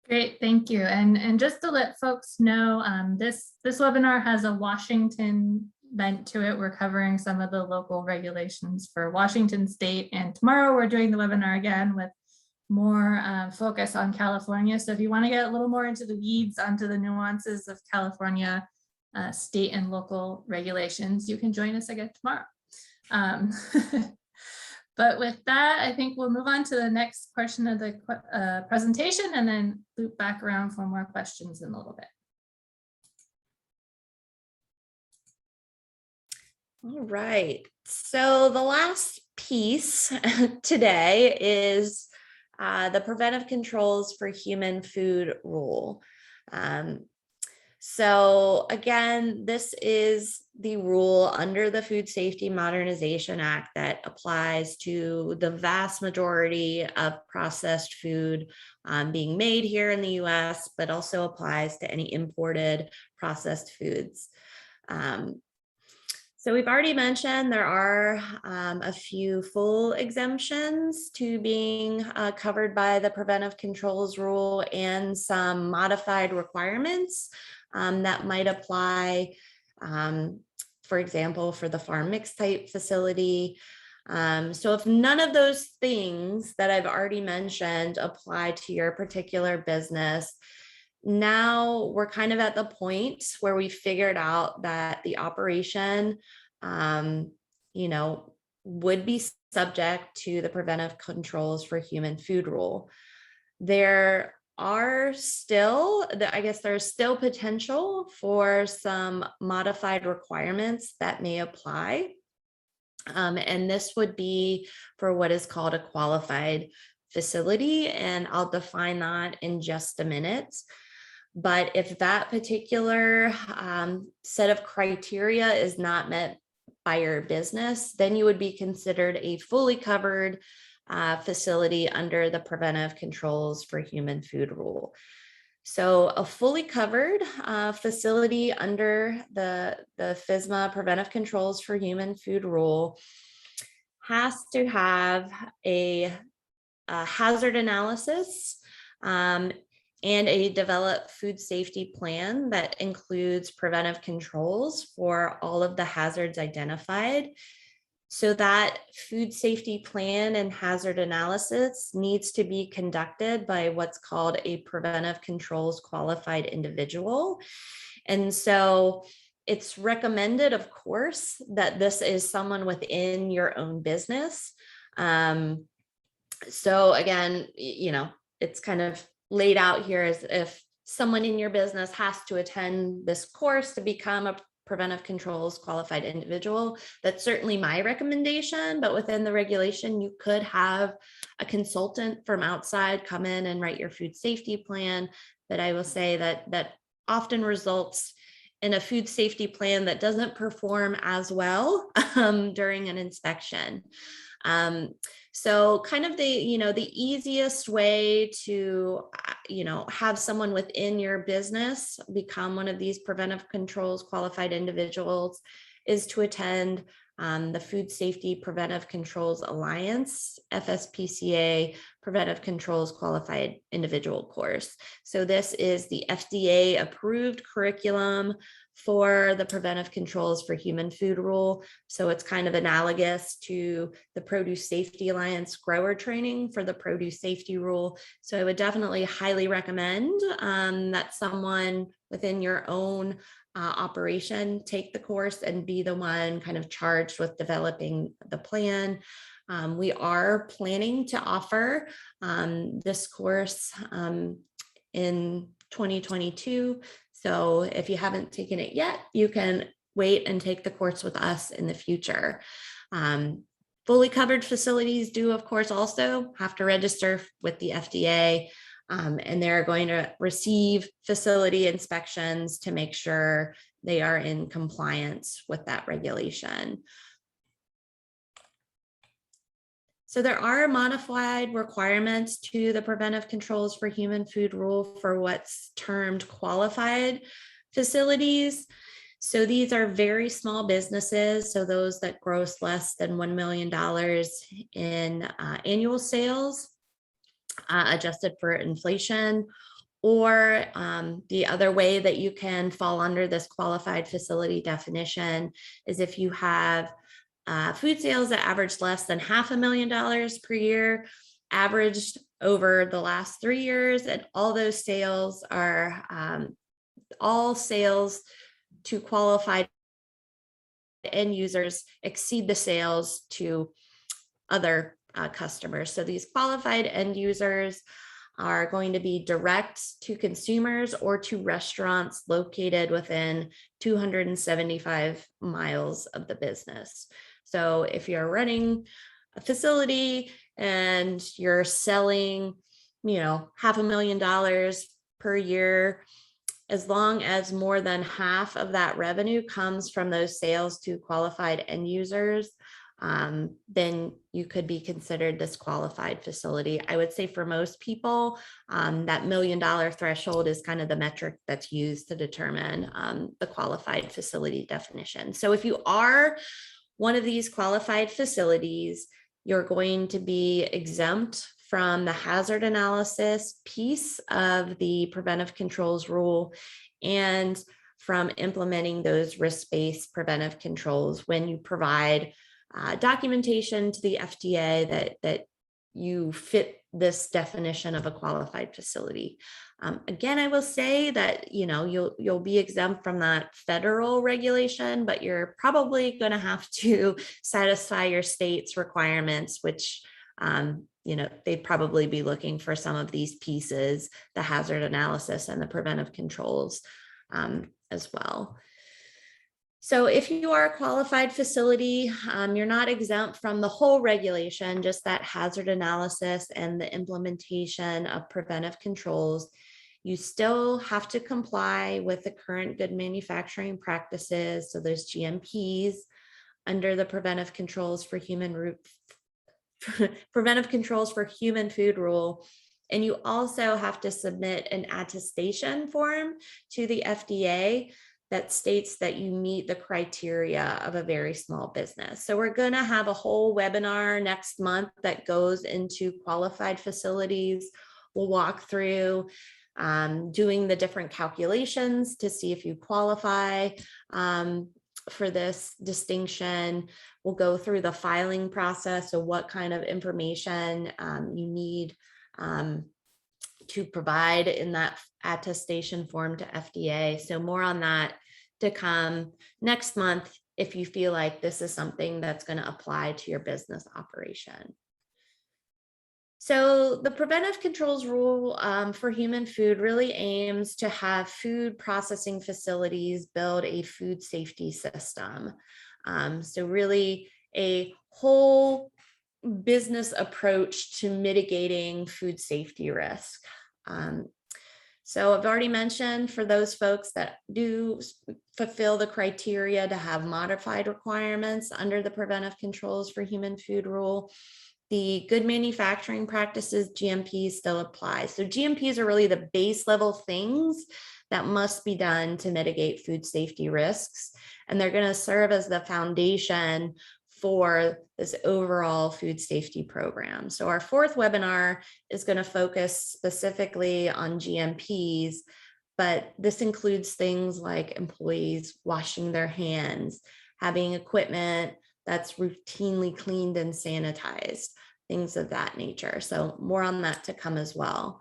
Great, thank you. And just to let folks know, this webinar has a Washington bent to it. We're covering some of the local regulations for Washington State, and tomorrow we're doing the webinar again with more focus on California. So if you want to get a little more into the weeds, onto the nuances of California state and local regulations, you can join us again tomorrow. But with that, I think we'll move on to the next portion of the presentation and then loop back around for more questions in a little bit. All right, so the last piece today is the Preventive Controls for Human Food Rule. So again, this is the rule under the Food Safety Modernization Act that applies to the vast majority of processed food being made here in the US, but also applies to any imported processed foods. So we've already mentioned there are a few full exemptions to being covered by the Preventive Controls Rule and some modified requirements that might apply, for example, for the farm mix type facility. So if none of those things that I've already mentioned apply to your particular business, now we're kind of at the point where we figured out that the operation, would be subject to the Preventive Controls for Human Food Rule. There are still, there's still potential for some modified requirements that may apply. And this would be for what is called a qualified facility, and I'll define that in just a minute. But if that particular set of criteria is not met by your business, then you would be considered a fully covered facility under the Preventive Controls for Human Food Rule. So a fully covered facility under the FSMA Preventive Controls for Human Food Rule has to have a hazard analysis and a developed food safety plan that includes preventive controls for all of the hazards identified. So that food safety plan and hazard analysis needs to be conducted by what's called a Preventive Controls Qualified Individual. And so it's recommended, of course, that this is someone within your own business. So again, it's kind of laid out here as if someone in your business has to attend this course to become a Preventive Controls Qualified Individual. That's certainly my recommendation, but within the regulation, you could have a consultant from outside come in and write your food safety plan. But I will say that often results in a food safety plan that doesn't perform as well during an inspection. So kind of the easiest way to, have someone within your business become one of these Preventive Controls Qualified Individuals is to attend the Food Safety Preventive Controls Alliance, FSPCA Preventive Controls Qualified Individual course. So this is the FDA approved curriculum for the Preventive Controls for Human Food Rule. So it's kind of analogous to the Produce Safety Alliance grower training for the Produce Safety Rule. So I would definitely highly recommend that someone within your own operation take the course and be the one kind of charged with developing the plan. We are planning to offer this course in 2022. So if you haven't taken it yet, you can wait and take the course with us in the future. Fully covered facilities do, of course, also have to register with the FDA, and they're going to receive facility inspections to make sure they are in compliance with that regulation. So there are modified requirements to the Preventive Controls for Human Food Rule for what's termed qualified facilities. So these are very small businesses, so those that gross less than $1 million in annual sales, adjusted for inflation. Or the other way that you can fall under this qualified facility definition is if you have food sales that average less than $500,000 per year, averaged over the last 3 years, and all those sales are all sales to qualified end users exceed the sales to other customers. So these qualified end users are going to be direct to consumers or to restaurants located within 275 miles of the business. So if you're running a facility and you're selling, $500,000 per year, as long as more than half of that revenue comes from those sales to qualified end users, then you could be considered this qualified facility. I would say for most people, that $1 million threshold is kind of the metric that's used to determine the qualified facility definition. So if you are one of these qualified facilities, you're going to be exempt from the hazard analysis piece of the Preventive Controls Rule and from implementing those risk-based preventive controls when you provide documentation to the FDA that you fit this definition of a qualified facility. Again, I will say that you'll be exempt from that federal regulation, but you're probably going to have to satisfy your state's requirements, which they'd probably be looking for some of these pieces, the hazard analysis and the preventive controls as well. So if you are a qualified facility, you're not exempt from the whole regulation, just that hazard analysis and the implementation of preventive controls. You still have to comply with the current good manufacturing practices, so those GMPs under the Preventive Controls for Human Food Rule. And you also have to submit an attestation form to the FDA that states that you meet the criteria of a very small business. So we're going to have a whole webinar next month that goes into qualified facilities. We'll walk through doing the different calculations to see if you qualify for this distinction. We'll go through the filing process, so what kind of information you need to provide in that attestation form to FDA. So more on that to come next month if you feel like this is something that's going to apply to your business operation. So the preventive controls rule for human food really aims to have food processing facilities build a food safety system. So really a whole business approach to mitigating food safety risk. So I've already mentioned for those folks that do fulfill the criteria to have modified requirements under the preventive controls for human food rule, the good manufacturing practices, GMPs, still apply. So GMPs are really the base level things that must be done to mitigate food safety risks. And they're going to serve as the foundation for this overall food safety program. So our fourth webinar is going to focus specifically on GMPs, but this includes things like employees washing their hands, having equipment that's routinely cleaned and sanitized, things of that nature. So more on that to come as well.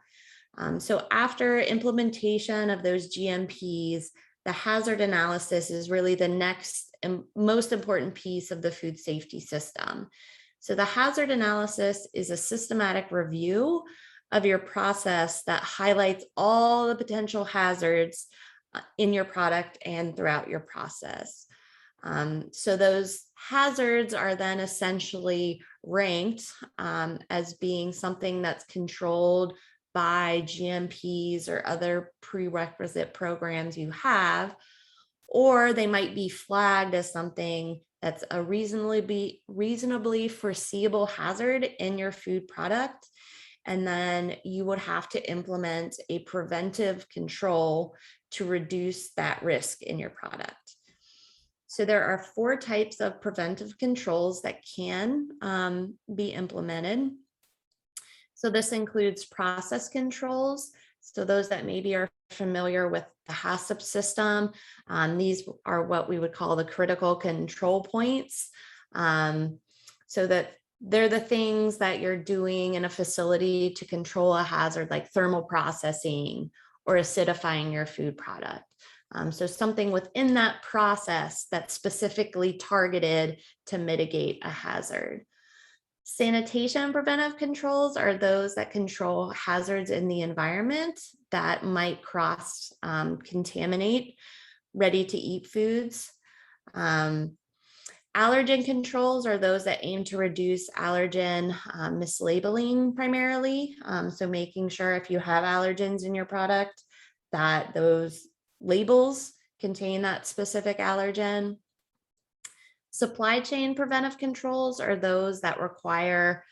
So after implementation of those GMPs, the hazard analysis is really the next and most important piece of the food safety system. So the hazard analysis is a systematic review of your process that highlights all the potential hazards in your product and throughout your process. So those hazards are then essentially ranked as being something that's controlled by GMPs or other prerequisite programs you have, or they might be flagged as something that's a reasonably foreseeable hazard in your food product. And then you would have to implement a preventive control to reduce that risk in your product. So there are 4 types of preventive controls that can be implemented. So this includes process controls. So those that maybe are familiar with the HACCP system, these are what we would call the critical control points. So that they're the things that you're doing in a facility to control a hazard like thermal processing or acidifying your food product. So something within that process that's specifically targeted to mitigate a hazard. Sanitation preventive controls are those that control hazards in the environment that might cross contaminate ready to eat foods. Allergen controls are those that aim to reduce allergen mislabeling primarily. So making sure if you have allergens in your product that those labels contain that specific allergen. Supply chain preventive controls are those that require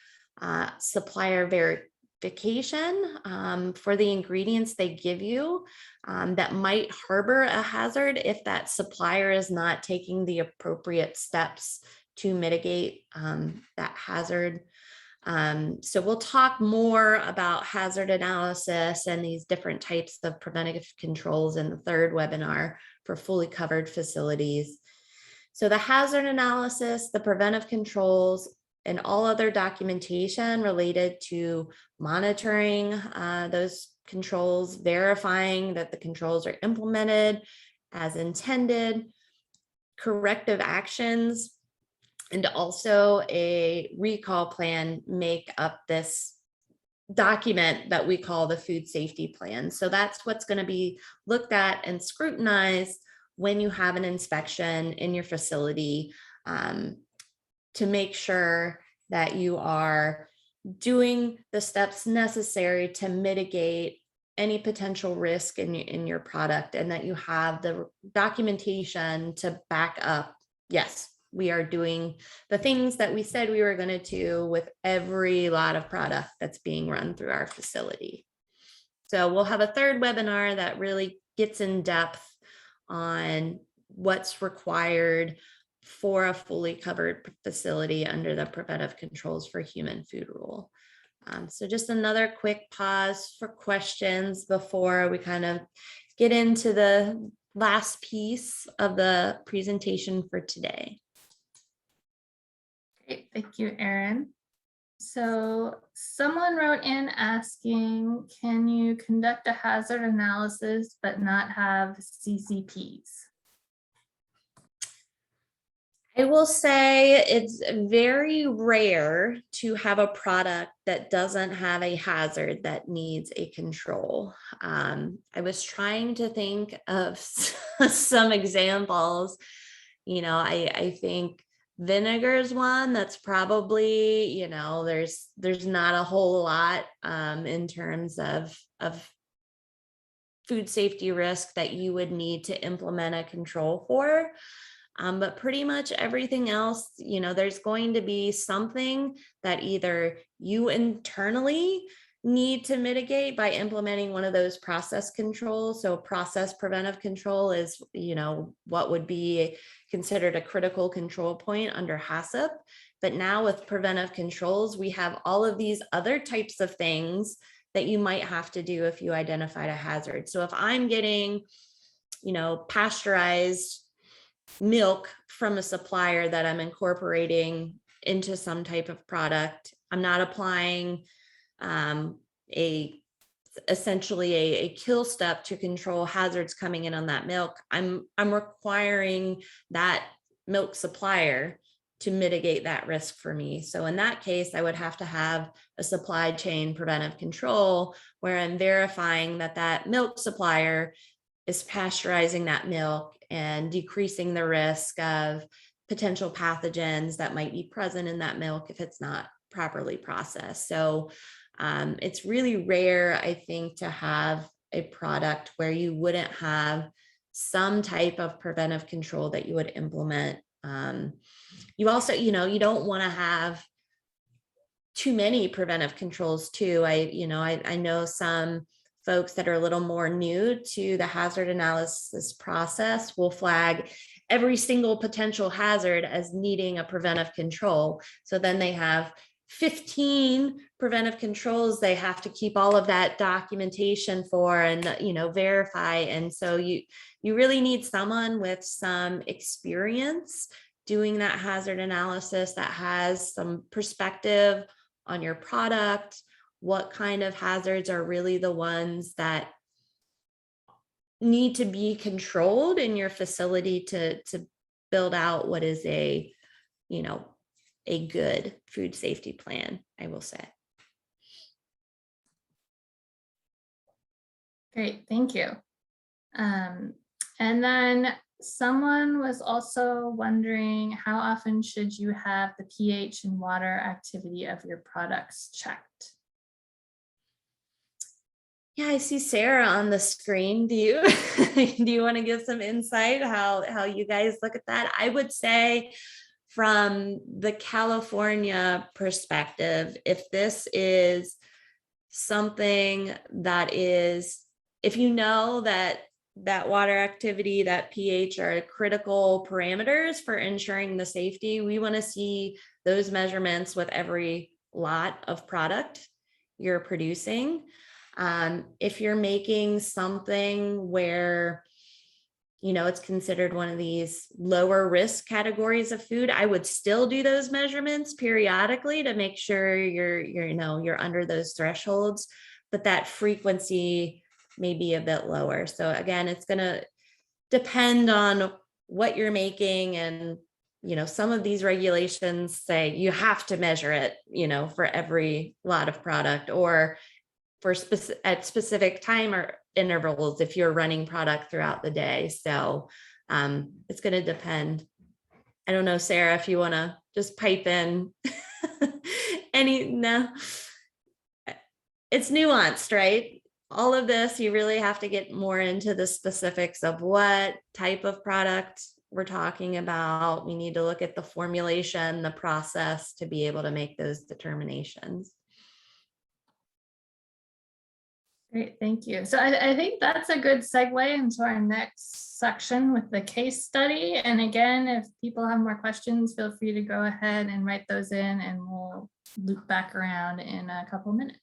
supplier verification for the ingredients they give you that might harbor a hazard if that supplier is not taking the appropriate steps to mitigate that hazard. So we'll talk more about hazard analysis and these different types of preventive controls in the third webinar for fully covered facilities. So the hazard analysis, the preventive controls, and all other documentation related to monitoring those controls, verifying that the controls are implemented as intended, corrective actions, and also a recall plan make up this document that we call the food safety plan. So that's what's going to be looked at and scrutinized when you have an inspection in your facility to make sure that you are doing the steps necessary to mitigate any potential risk in your product, and that you have the documentation to back up, yes, we are doing the things that we said we were going to do with every lot of product that's being run through our facility. So we'll have a third webinar that really gets in depth on what's required for a fully covered facility under the preventive controls for human food rule. So just another quick pause for questions before we kind of get into the last piece of the presentation for today. Great, thank you, Erin. So someone wrote in asking, can you conduct a hazard analysis but not have CCPs? I will say it's very rare to have a product that doesn't have a hazard that needs a control. I was trying to think of some examples. I think vinegar is one that's probably, there's not a whole lot in terms of food safety risk that you would need to implement a control for. But pretty much everything else, there's going to be something that either you internally need to mitigate by implementing one of those process controls. So process preventive control is, what would be considered a critical control point under HACCP. But now with preventive controls, we have all of these other types of things that you might have to do if you identified a hazard. So if I'm getting, pasteurized milk from a supplier that I'm incorporating into some type of product, I'm not applying essentially a kill step to control hazards coming in on that milk. I'm requiring that milk supplier to mitigate that risk for me. So in that case, I would have to have a supply chain preventive control where I'm verifying that that milk supplier is pasteurizing that milk and decreasing the risk of potential pathogens that might be present in that milk if it's not properly processed. So it's really rare, I think, to have a product where you wouldn't have some type of preventive control that you would implement. You also, you don't want to have too many preventive controls too. I know some folks that are a little more new to the hazard analysis process will flag every single potential hazard as needing a preventive control. So then they have 15 preventive controls they have to keep all of that documentation for and verify. And so you really need someone with some experience doing that hazard analysis that has some perspective on your product, what kind of hazards are really the ones that need to be controlled in your facility to build out what is a good food safety plan, I will say. Great, thank you. And then someone was also wondering, how often should you have the pH and water activity of your products checked? Yeah, I see Sarah on the screen. Do you want to give some insight how you guys look at that? I would say from the California perspective, if this is something that is, if you know that water activity, that pH are critical parameters for ensuring the safety, we want to see those measurements with every lot of product you're producing. If you're making something where it's considered one of these lower risk categories of food, I would still do those measurements periodically to make sure you're under those thresholds, but that frequency may be a bit lower. So again, it's going to depend on what you're making. And, some of these regulations say you have to measure it, for every lot of product or for at specific time or intervals if you're running product throughout the day. So it's going to depend. I don't know, Sarah, if you want to just pipe in no, it's nuanced, right? All of this, you really have to get more into the specifics of what type of product we're talking about. We need to look at the formulation, the process to be able to make those determinations. Great, thank you. So I think that's a good segue into our next section with the case study. And again, if people have more questions, feel free to go ahead and write those in and we'll loop back around in a couple minutes.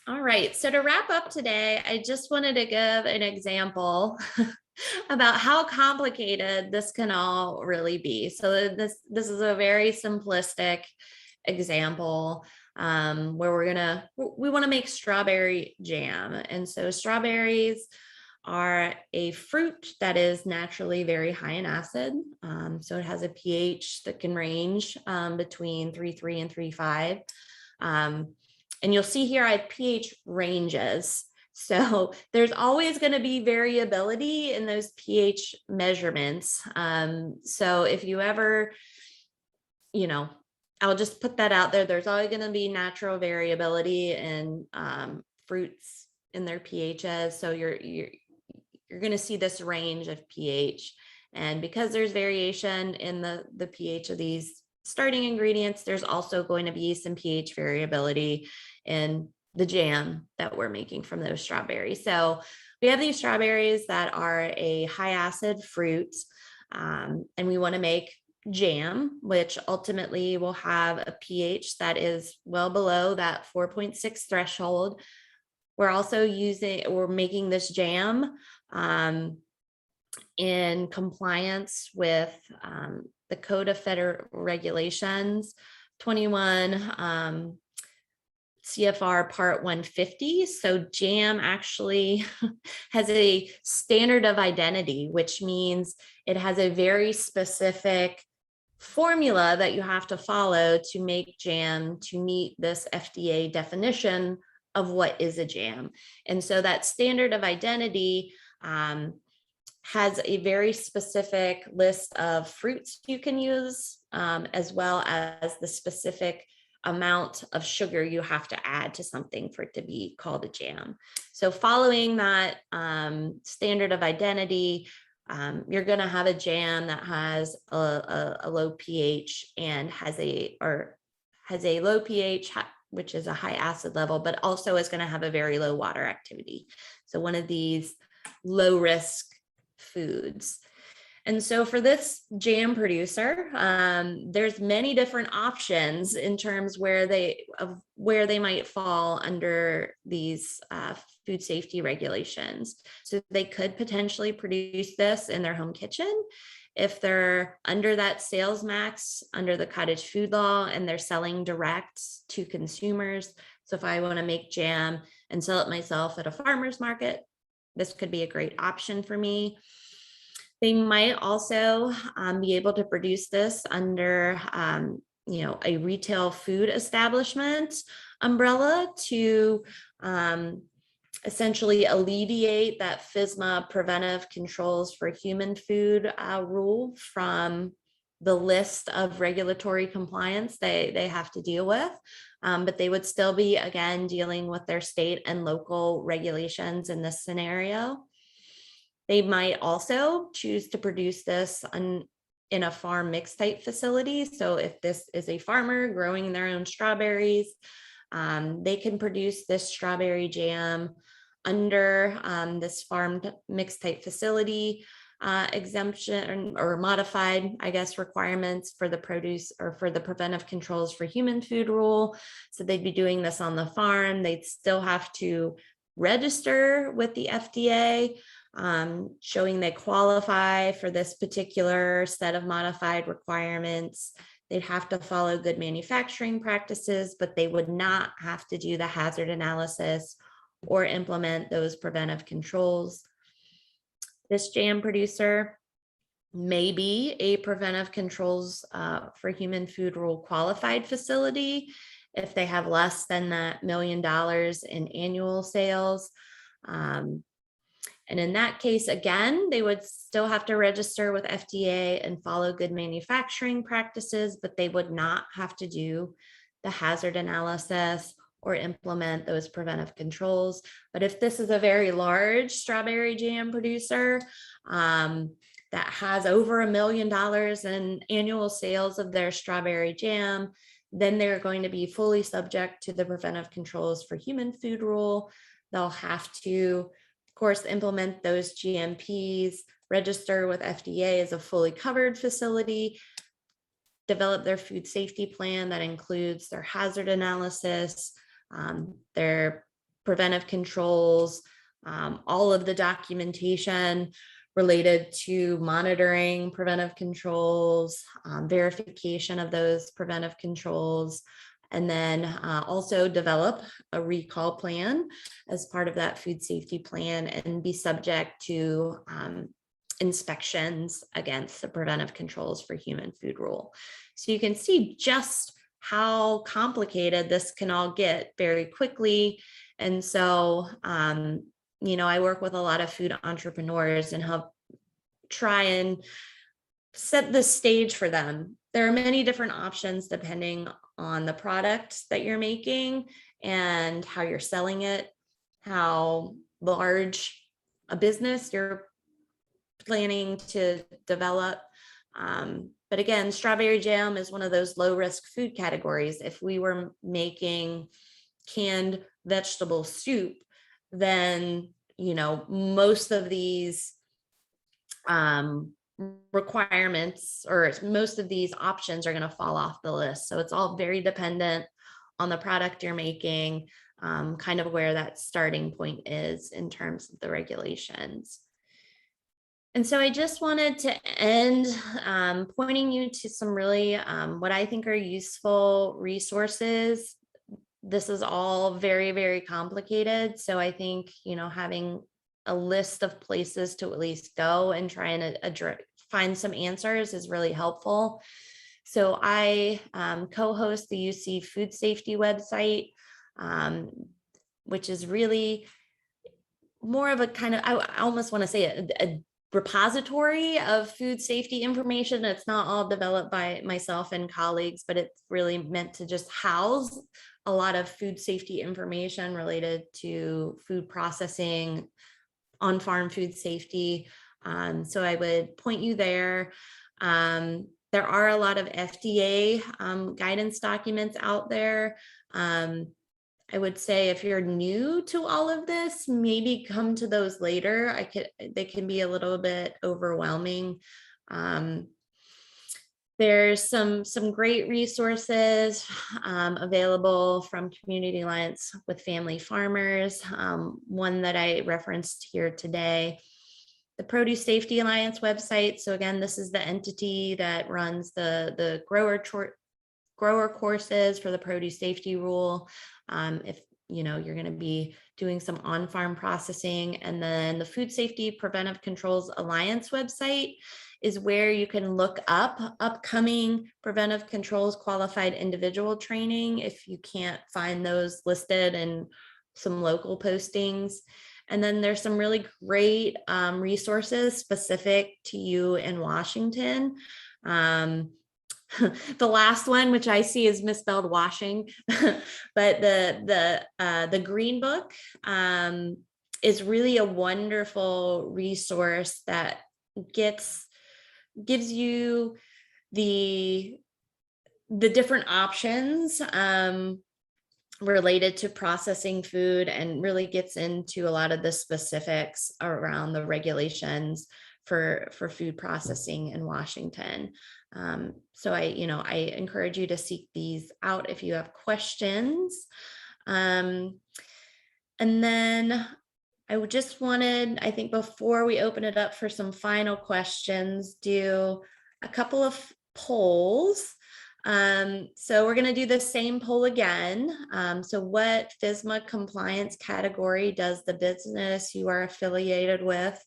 All right, so to wrap up today, I just wanted to give an example about how complicated this can all really be. So this is a very simplistic example where we want to make strawberry jam. And so strawberries are a fruit that is naturally very high in acid. So it has a pH that can range between 3.3 and 3.5. And you'll see here I have pH ranges. So there's always going to be variability in those pH measurements. So if you ever, I'll just put that out there. There's always going to be natural variability in fruits in their pHs. So you're going to see this range of pH. And because there's variation in the pH of these starting ingredients, there's also going to be some pH variability in the jam that we're making from those strawberries. So we have these strawberries that are a high acid fruit, and we want to make jam, which ultimately will have a pH that is well below that 4.6 threshold. We're making this jam in compliance with the Code of Federal Regulations 21 CFR Part 150. So jam actually has a standard of identity, which means it has a very specific formula that you have to follow to make jam to meet this FDA definition of what is a jam. And so that standard of identity has a very specific list of fruits you can use, as well as the specific amount of sugar you have to add to something for it to be called a jam. So following that standard of identity, you're going to have a jam that has a low pH and has a low pH, which is a high acid level, but also is going to have a very low water activity. So one of these low risk foods. And so for this jam producer, there's many different options in terms where they might fall under these food safety regulations. So they could potentially produce this in their home kitchen if they're under that sales max under the Cottage Food Law and they're selling direct to consumers. So if I want to make jam and sell it myself at a farmer's market, this could be a great option for me. They might also be able to produce this under, a retail food establishment umbrella to essentially alleviate that FSMA Preventive Controls for Human Food rule from the list of regulatory compliance they have to deal with. But they would still be, again, dealing with their state and local regulations in this scenario. They might also choose to produce this in a farm mix type facility. So if this is a farmer growing their own strawberries, they can produce this strawberry jam under this farm mix type facility exemption or modified, requirements for the produce or for the Preventive Controls for Human Food rule. So they'd be doing this on the farm. They'd still have to register with the FDA, showing they qualify for this particular set of modified requirements. They'd have to follow good manufacturing practices, but they would not have to do the hazard analysis or implement those preventive controls. This jam producer may be a Preventive Controls for Human Food Rule qualified facility if they have less than that $1 million in annual sales. And in that case, again, they would still have to register with FDA and follow good manufacturing practices, but they would not have to do the hazard analysis or implement those preventive controls. But if this is a very large strawberry jam producer that has over $1 million in annual sales of their strawberry jam, then they're going to be fully subject to the Preventive Controls for Human Food rule. They'll have to, of course, implement those GMPs, register with FDA as a fully covered facility, develop their food safety plan that includes their hazard analysis, their preventive controls, all of the documentation related to monitoring preventive controls, verification of those preventive controls, and then also develop a recall plan as part of that food safety plan and be subject to inspections against the Preventive Controls for Human Food Rule. So you can see just how complicated this can all get very quickly. And so, you know, I work with a lot of food entrepreneurs and help try and set the stage for them. There are many different options depending on the product that you're making and how you're selling it, how large a business you're planning to develop. But again, strawberry jam is one of those low risk food categories. If we were making canned vegetable soup, then, you know, most of these requirements or most of these options are going to fall off the list. So it's all very dependent on the product you're making, kind of where that starting point is in terms of the regulations. And so I just wanted to end pointing you to some really what I think are useful resources. This is all very, very complicated. So I think, you know, having a list of places to at least go and try and find some answers is really helpful. So I co-host the UC Food Safety website, which is really more of a kind of, I almost want to say a repository of food safety information. It's not all developed by myself and colleagues, but it's really meant to just house a lot of food safety information related to food processing, on-farm food safety. So I would point you there. There are a lot of FDA guidance documents out there. I would say if you're new to all of this, maybe come to those later. They can be a little bit overwhelming. There's some great resources available from Community Alliance with Family Farmers. One that I referenced here today, the Produce Safety Alliance website. So again, this is the entity that runs the grower courses for the produce safety rule. If you know you're going to be doing some on-farm processing, and then the Food Safety Preventive Controls Alliance website is where you can look up upcoming Preventive Controls Qualified Individual training if you can't find those listed in some local postings. And then there's some really great resources specific to you in Washington. The last one, which I see is misspelled washing, but the Green Book is really a wonderful resource that gives you the different options related to processing food, and really gets into a lot of the specifics around the regulations for food processing in Washington. So I encourage you to seek these out if you have questions. And then I just wanted, I think before we open it up for some final questions, do a couple of polls. So we're going to do the same poll again. So what FSMA compliance category does the business you are affiliated with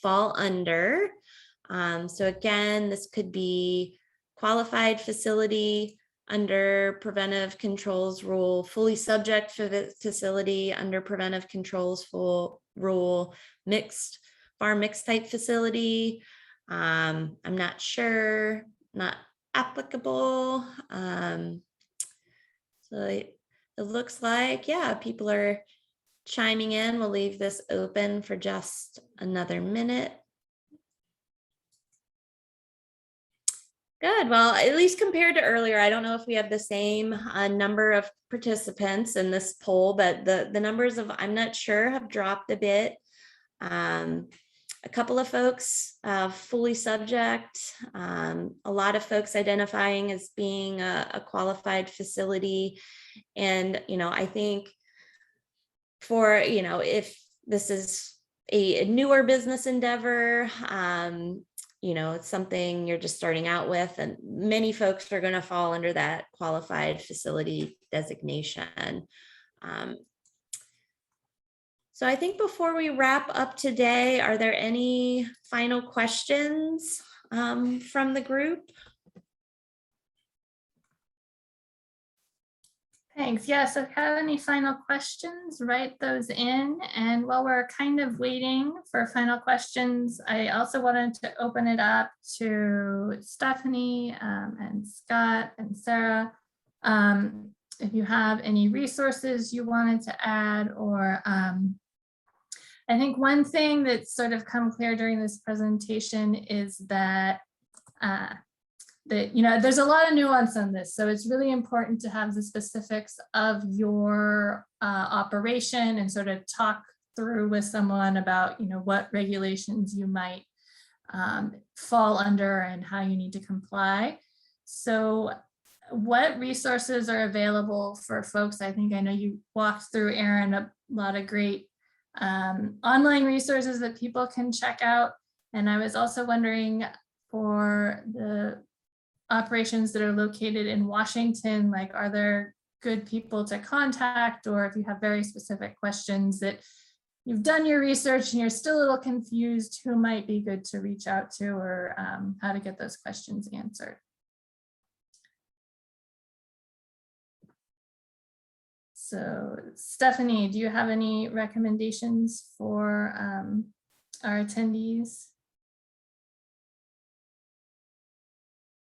fall under? So again, this could be qualified facility under Preventive Controls Rule, fully subject for the facility under Preventive Controls Rule, farm mixed type facility. I'm not sure, not applicable. So it looks like, yeah, people are chiming in. We'll leave this open for just another minute. Good. Well, at least compared to earlier, I don't know if we have the same number of participants in this poll, but the numbers of I'm not sure have dropped a bit. A couple of folks fully subject, a lot of folks identifying as being a qualified facility. And, I think for, if this is a newer business endeavor, it's something you're just starting out with, and many folks are going to fall under that qualified facility designation. So I think before we wrap up today, are there any final questions from the group? Thanks. Yes, if you have any final questions, write those in. And while we're kind of waiting for final questions, I also wanted to open it up to Stephanie and Scott and Sarah. If you have any resources you wanted to add, or I think one thing that's sort of come clear during this presentation is that there's a lot of nuance on this. So it's really important to have the specifics of your operation and sort of talk through with someone about, what regulations you might fall under and how you need to comply. So what resources are available for folks? I know you walked through, Erin, a lot of great online resources that people can check out. And I was also wondering, for the operations that are located in Washington, like, are there good people to contact? Or if you have very specific questions that you've done your research and you're still a little confused, who might be good to reach out to, or how to get those questions answered? So Stephanie, do you have any recommendations for our attendees?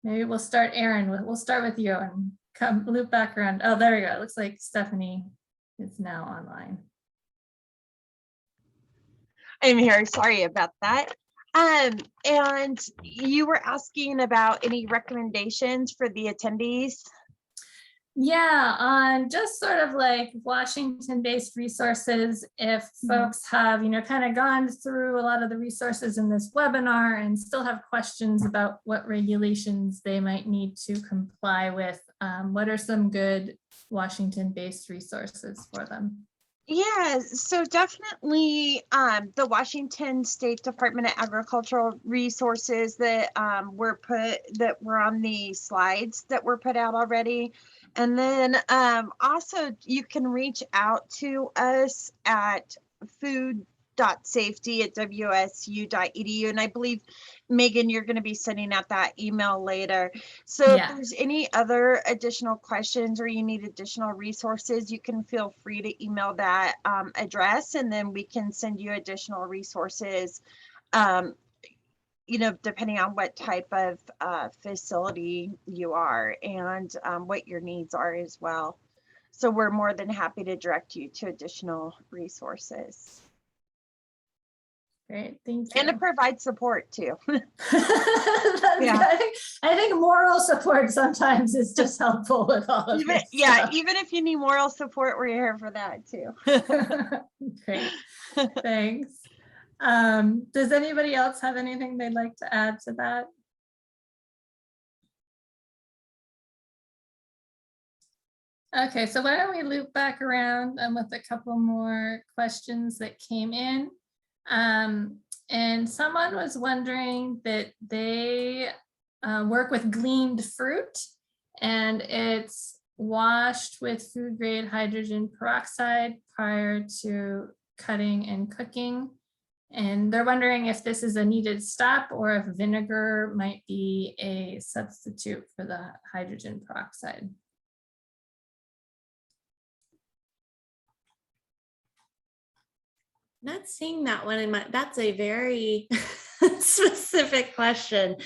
Maybe we'll start, Erin. We'll start with you and come loop back around. Oh, there we go. It looks like Stephanie is now online. I'm here. Sorry about that. And you were asking about any recommendations for the attendees? Yeah, on just sort of like Washington-based resources, if folks have, kind of gone through a lot of the resources in this webinar and still have questions about what regulations they might need to comply with, what are some good Washington-based resources for them? Yeah, so definitely the Washington State Department of Agricultural resources that were on the slides that were put out already. And then also you can reach out to us at food.safety@wsu.edu. And I believe, Megan, you're going to be sending out that email later. So if there's any other additional questions or you need additional resources, you can feel free to email that address, and then we can send you additional resources, depending on what type of facility you are and what your needs are as well. So we're more than happy to direct you to additional resources. Great, thank you. And to provide support too. Yeah. I think moral support sometimes is just helpful with all of this. Yeah, even if you need moral support, we're here for that too. Great, thanks. Does anybody else have anything they'd like to add to that? Okay, so why don't we loop back around with a couple more questions that came in. And someone was wondering that they work with gleaned fruit, and it's washed with food grade hydrogen peroxide prior to cutting and cooking. And they're wondering if this is a needed step or if vinegar might be a substitute for the hydrogen peroxide. Not seeing that one in my, that's a very specific question.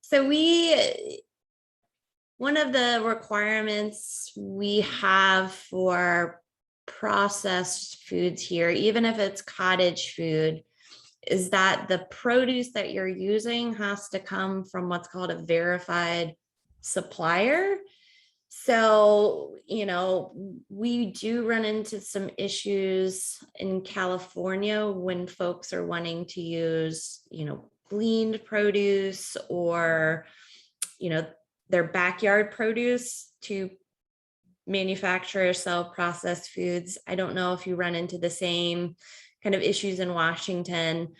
So one of the requirements we have for processed foods here, even if it's cottage food, is that the produce that you're using has to come from what's called a verified supplier. So, we do run into some issues in California when folks are wanting to use, gleaned produce or, their backyard produce to manufacture or sell processed foods. I don't know if you run into the same kind of issues in Washington.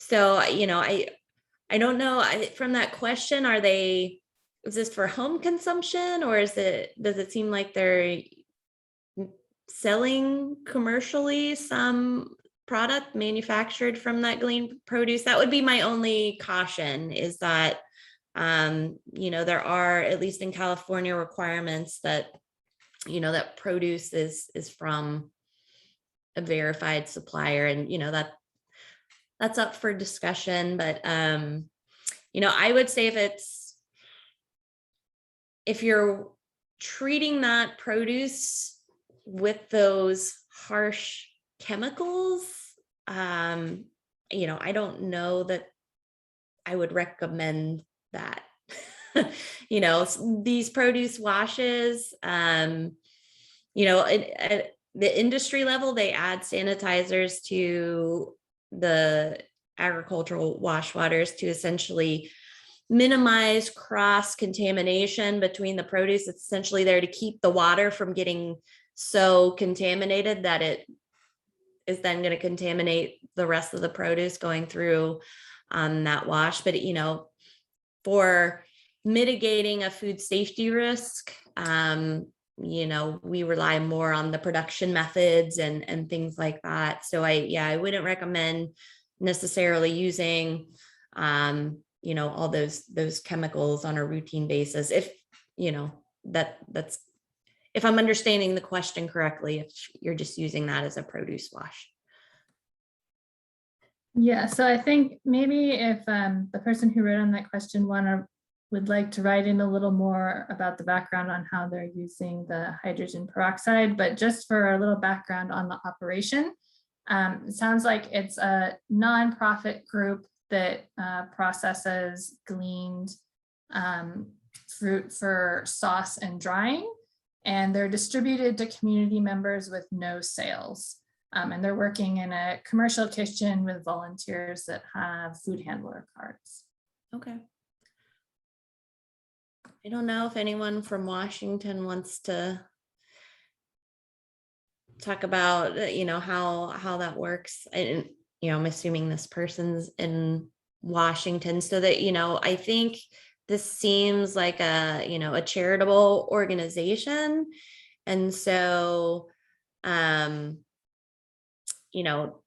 So, you know, I don't know, from that question, is this for home consumption, or does it seem like they're selling commercially some product manufactured from that gleaned produce? That would be my only caution, is that, you know, there are, at least in California, requirements that, you know, that produce is from a verified supplier, and, you know, that's up for discussion. But, you know, I would say if you're treating that produce with those harsh chemicals, you know, I don't know that I would recommend that. You know, these produce washes, you know, at the industry level, they add sanitizers to the agricultural wash waters to essentially minimize cross contamination between the produce. It's essentially there to keep the water from getting so contaminated that it is then going to contaminate the rest of the produce going through that wash. But, you know, for mitigating a food safety risk, you know, we rely more on the production methods and things like that. So I wouldn't recommend necessarily using, you know, all those chemicals on a routine basis. If, you know, that's, if I'm understanding the question correctly, if you're just using that as a produce wash. Yeah, so I think maybe if the person who wrote on that question would like to write in a little more about the background on how they're using the hydrogen peroxide, but just for a little background on the operation, it sounds like it's a nonprofit group that processes gleaned fruit for sauce and drying, and they're distributed to community members with no sales. And they're working in a commercial kitchen with volunteers that have food handler cards. Okay. I don't know if anyone from Washington wants to talk about, you know, how that works. And, you know, I'm assuming this person's in Washington, so that, you know, I think this seems like a, you know, a charitable organization. And so, you know,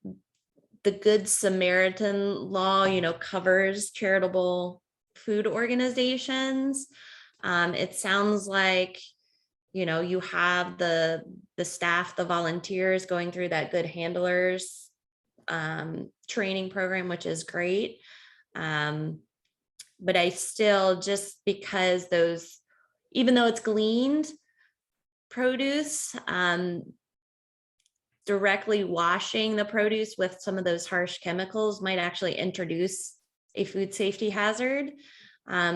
the Good Samaritan law, you know, covers charitable food organizations. It sounds like, you know, you have the staff, the volunteers going through that good handlers training program, which is great. But I still, just because those, even though it's gleaned produce, directly washing the produce with some of those harsh chemicals might actually introduce a food safety hazard.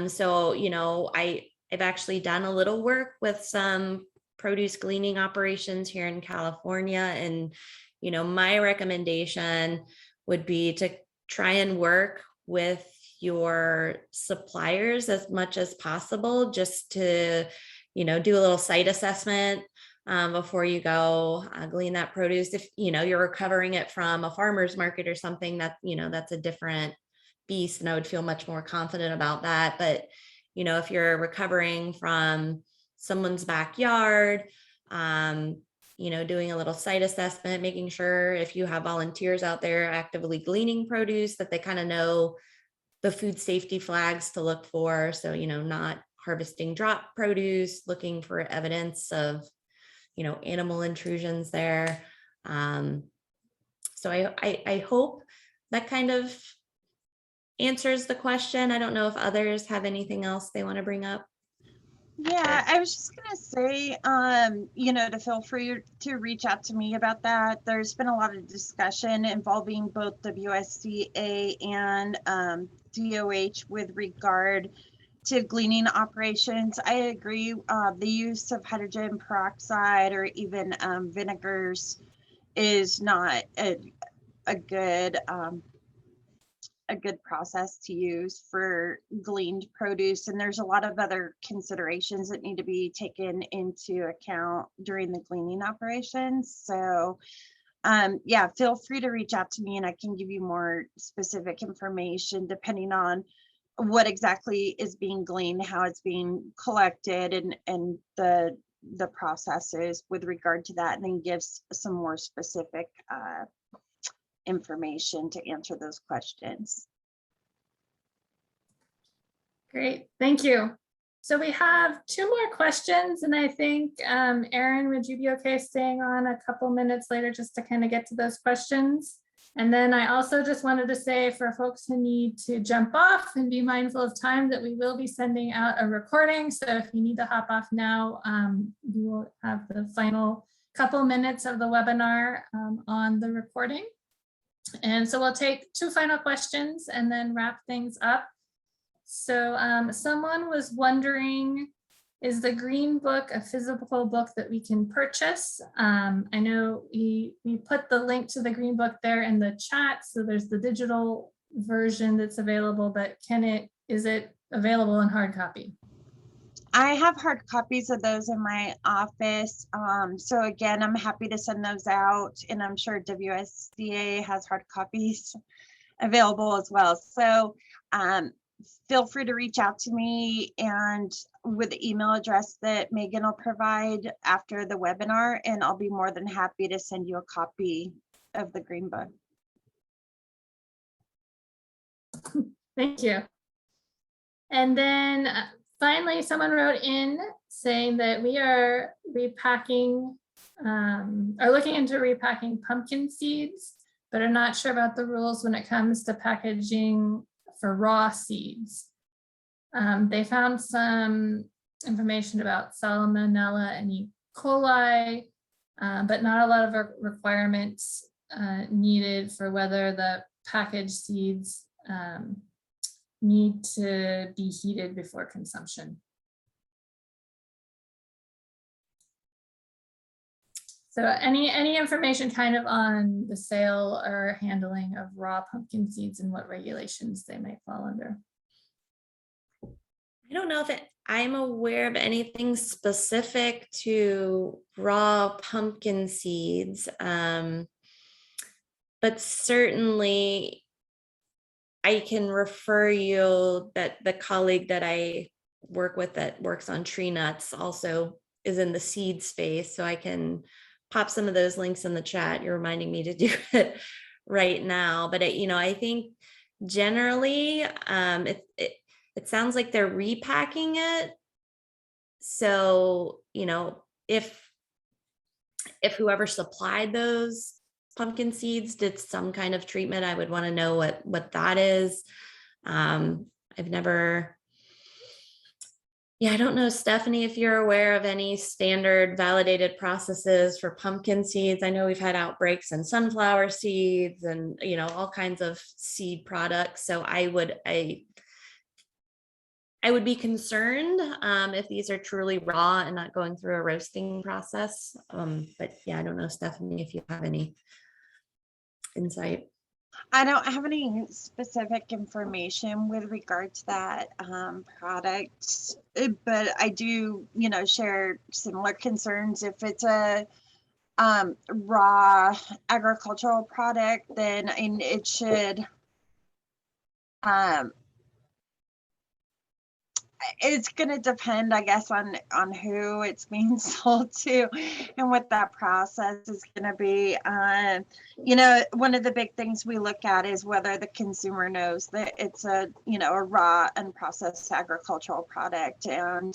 So, you know, I've actually done a little work with some produce gleaning operations here in California. And, you know, my recommendation would be to try and work with your suppliers as much as possible, just to, you know, do a little site assessment before you go glean that produce. If, you know, you're recovering it from a farmer's market or something, that, you know, that's a different beast, and I would feel much more confident about that. But, you know, if you're recovering from someone's backyard, you know, doing a little site assessment, making sure if you have volunteers out there actively gleaning produce, that they kind of know the food safety flags to look for. So, you know, not harvesting drop produce, looking for evidence of, you know, animal intrusions there. So I hope that kind of answers the question. I don't know if others have anything else they want to bring up. Yeah, I was just gonna say, you know, to feel free to reach out to me about that. There's been a lot of discussion involving both WSCA and DOH with regard to gleaning operations. I agree. The use of hydrogen peroxide or even vinegars is not a good process to use for gleaned produce. And there's a lot of other considerations that need to be taken into account during the gleaning operations. So yeah, feel free to reach out to me and I can give you more specific information depending on what exactly is being gleaned, how it's being collected, and the processes with regard to that, and then gives some more specific information to answer those questions. Great, thank you. So we have 2 more questions, and I think, Erin, would you be okay staying on a couple minutes later just to kind of get to those questions? And then I also just wanted to say for folks who need to jump off and be mindful of time that we will be sending out a recording. So if you need to hop off now, you will have the final couple minutes of the webinar on the recording. And so we'll take 2 final questions and then wrap things up. So someone was wondering, is the Green Book a physical book that we can purchase? I know we put the link to the Green Book there in the chat. So there's the digital version that's available, but is it available in hard copy? I have hard copies of those in my office. So again, I'm happy to send those out, and I'm sure WSCA has hard copies available as well. So feel free to reach out to me and with the email address that Megan will provide after the webinar, and I'll be more than happy to send you a copy of the Green Book. Thank you. And then finally, someone wrote in saying that we are repacking, are looking into repacking pumpkin seeds, but are not sure about the rules when it comes to packaging for raw seeds. They found some information about Salmonella and E. coli, but not a lot of requirements needed for whether the packaged seeds need to be heated before consumption. So any information kind of on the sale or handling of raw pumpkin seeds and what regulations they might fall under? I don't know if I'm aware of anything specific to raw pumpkin seeds, but certainly I can refer you that the colleague that I work with that works on tree nuts also is in the seed space, so I can pop some of those links in the chat. You're reminding me to do it right now, but I think generally it sounds like they're repacking it. So, if whoever supplied those pumpkin seeds did some kind of treatment, I would want to know what that is. I've never, I don't know, Stephanie, if you're aware of any standard validated processes for pumpkin seeds. I know we've had outbreaks in sunflower seeds and, all kinds of seed products. So I would be concerned if these are truly raw and not going through a roasting process. But yeah, I don't know, Stephanie, if you have any insight. I don't have any specific information with regard to that product, but I do, share similar concerns. If it's a raw agricultural product, then it should, it's going to depend, I guess, on who it's being sold to and what that process is going to be. One of the big things we look at is whether the consumer knows that it's a raw unprocessed agricultural product, and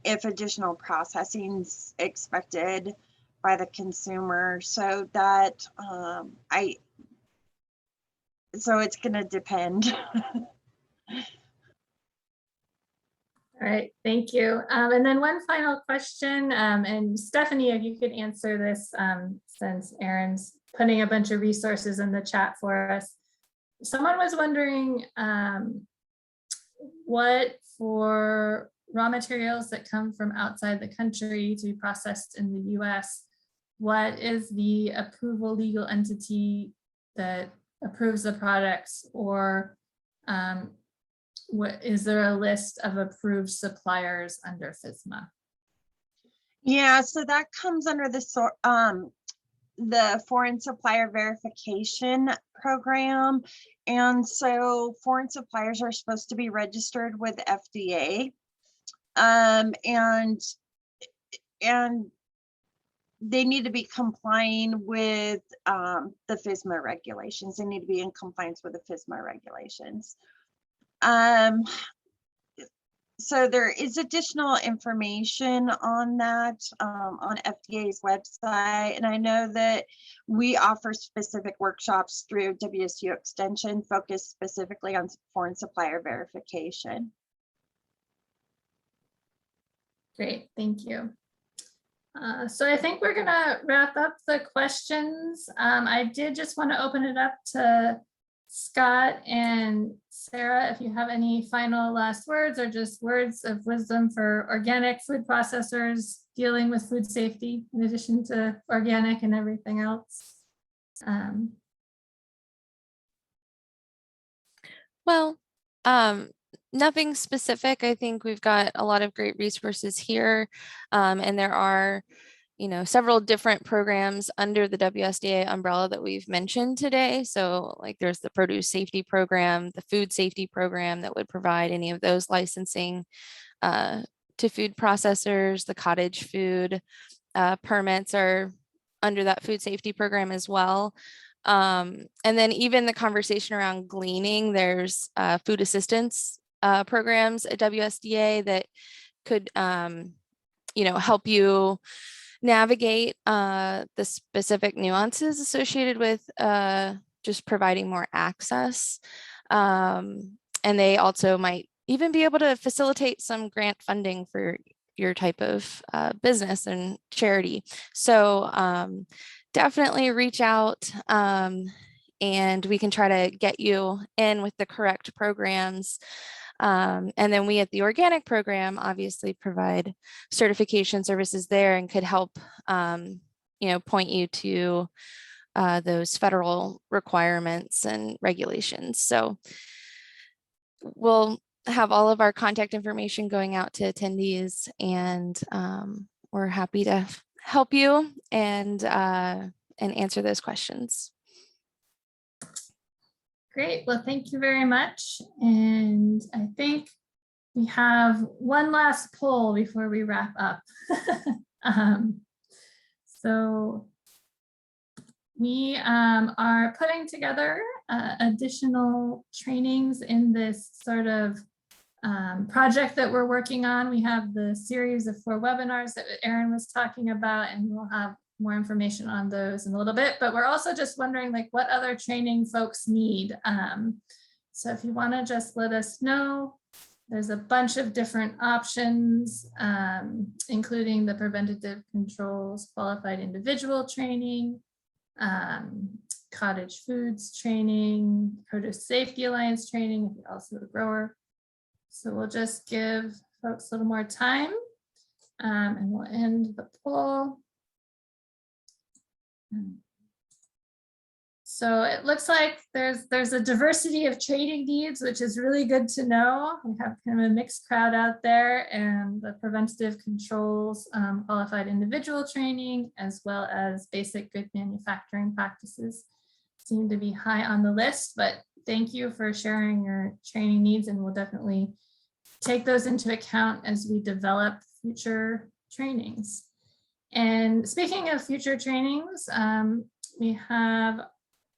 if additional processing is expected by the consumer. So that so it's going to depend. All right, thank you. And then one final question, and Stephanie, if you could answer this, since Erin's putting a bunch of resources in the chat for us. Someone was wondering what for raw materials that come from outside the country to be processed in the US, what is the approval legal entity that approves the products, or is there a list of approved suppliers under FSMA? Yeah, so that comes under the the foreign supplier verification program. And so foreign suppliers are supposed to be registered with FDA. And they need to be complying with the FSMA regulations. They need to be in compliance with the FSMA regulations. So there is additional information on that on FDA's website. And I know that we offer specific workshops through WSU Extension focused specifically on foreign supplier verification. Great, thank you. So I think we're gonna wrap up the questions. I did just want to open it up to Scott and Sarah, if you have any final last words or just words of wisdom for organic food processors dealing with food safety in addition to organic and everything else. Well, nothing specific. I think we've got a lot of great resources here, and there are, several different programs under the WSDA umbrella that we've mentioned today. So like there's the produce safety program, the food safety program that would provide any of those licensing to food processors. The cottage food permits are under that food safety program as well. And then even the conversation around gleaning, there's food assistance programs at WSDA that could, help you navigate the specific nuances associated with just providing more access. And they also might even be able to facilitate some grant funding for your type of business and charity. So definitely reach out and we can try to get you in with the correct programs. And then we at the organic program obviously provide certification services there and could help, point you to those federal requirements and regulations. So we'll have all of our contact information going out to attendees, and we're happy to help you and answer those questions. Great, well, thank you very much. And I think we have one last poll before we wrap up. So we are putting together additional trainings in this sort of project that we're working on. We have the series of 4 webinars that Erin was talking about, and we'll have more information on those in a little bit, but we're also just wondering like what other training folks need. So if you want to just let us know, there's a bunch of different options, including the Preventive Controls Qualified Individual training, Cottage Foods training, Produce Safety Alliance training, if you're also a grower. So we'll just give folks a little more time and we'll end the poll. So it looks like there's a diversity of training needs, which is really good to know. We have kind of a mixed crowd out there, and the Preventive Controls Qualified Individual training, as well as basic good manufacturing practices, seem to be high on the list. But thank you for sharing your training needs, and we'll definitely take those into account as we develop future trainings. And speaking of future trainings, we have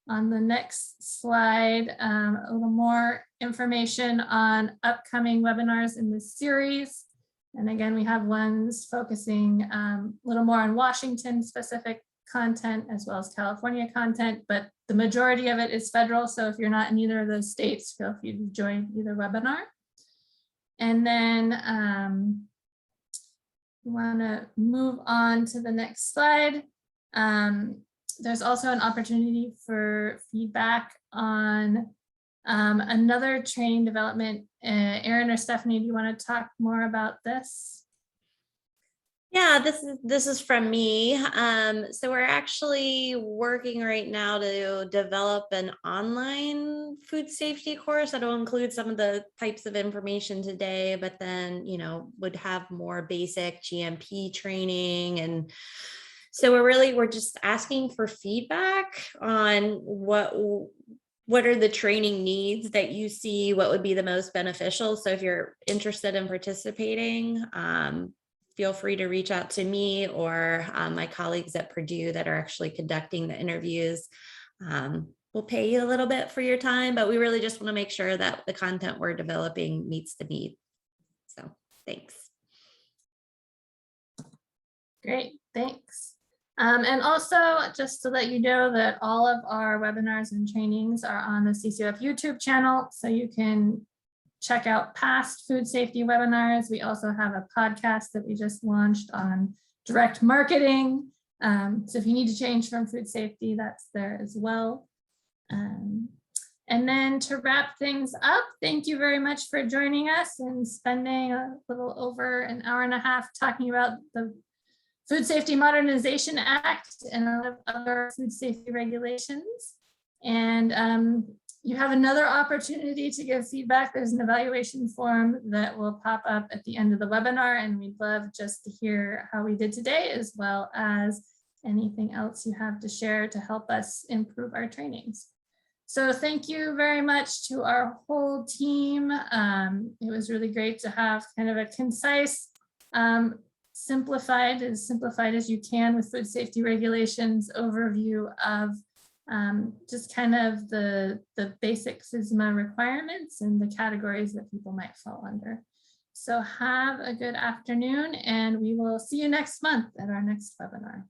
on the next slide a little more information on upcoming webinars in this series. And again, we have ones focusing a little more on Washington specific content as well as California content, but the majority of it is federal. So if you're not in either of those states, feel free to join either webinar. And then we want to move on to the next slide. There's also an opportunity for feedback on another training development. Erin or Stephanie, do you want to talk more about this? Yeah, this is from me. So we're actually working right now to develop an online food safety course that'll include some of the types of information today, but then, would have more basic GMP training and So we're just asking for feedback on what are the training needs that you see, what would be the most beneficial. So if you're interested in participating, feel free to reach out to me or my colleagues at Purdue that are actually conducting the interviews. We'll pay you a little bit for your time, but we really just want to make sure that the content we're developing meets the need. So thanks. Great, thanks. And also, just to let you know that all of our webinars and trainings are on the CCOF YouTube channel, so you can check out past food safety webinars. We also have a podcast that we just launched on direct marketing. So if you need to change from food safety, that's there as well. And then to wrap things up, thank you very much for joining us and spending a little over an hour and a half talking about the Food Safety Modernization Act and a lot of other food safety regulations. And you have another opportunity to give feedback. There's an evaluation form that will pop up at the end of the webinar, and we'd love just to hear how we did today, as well as anything else you have to share to help us improve our trainings. So thank you very much to our whole team. It was really great to have kind of a concise, simplified as you can with food safety regulations overview of just kind of the basic FSMA requirements and the categories that people might fall under. So have a good afternoon, and we will see you next month at our next webinar.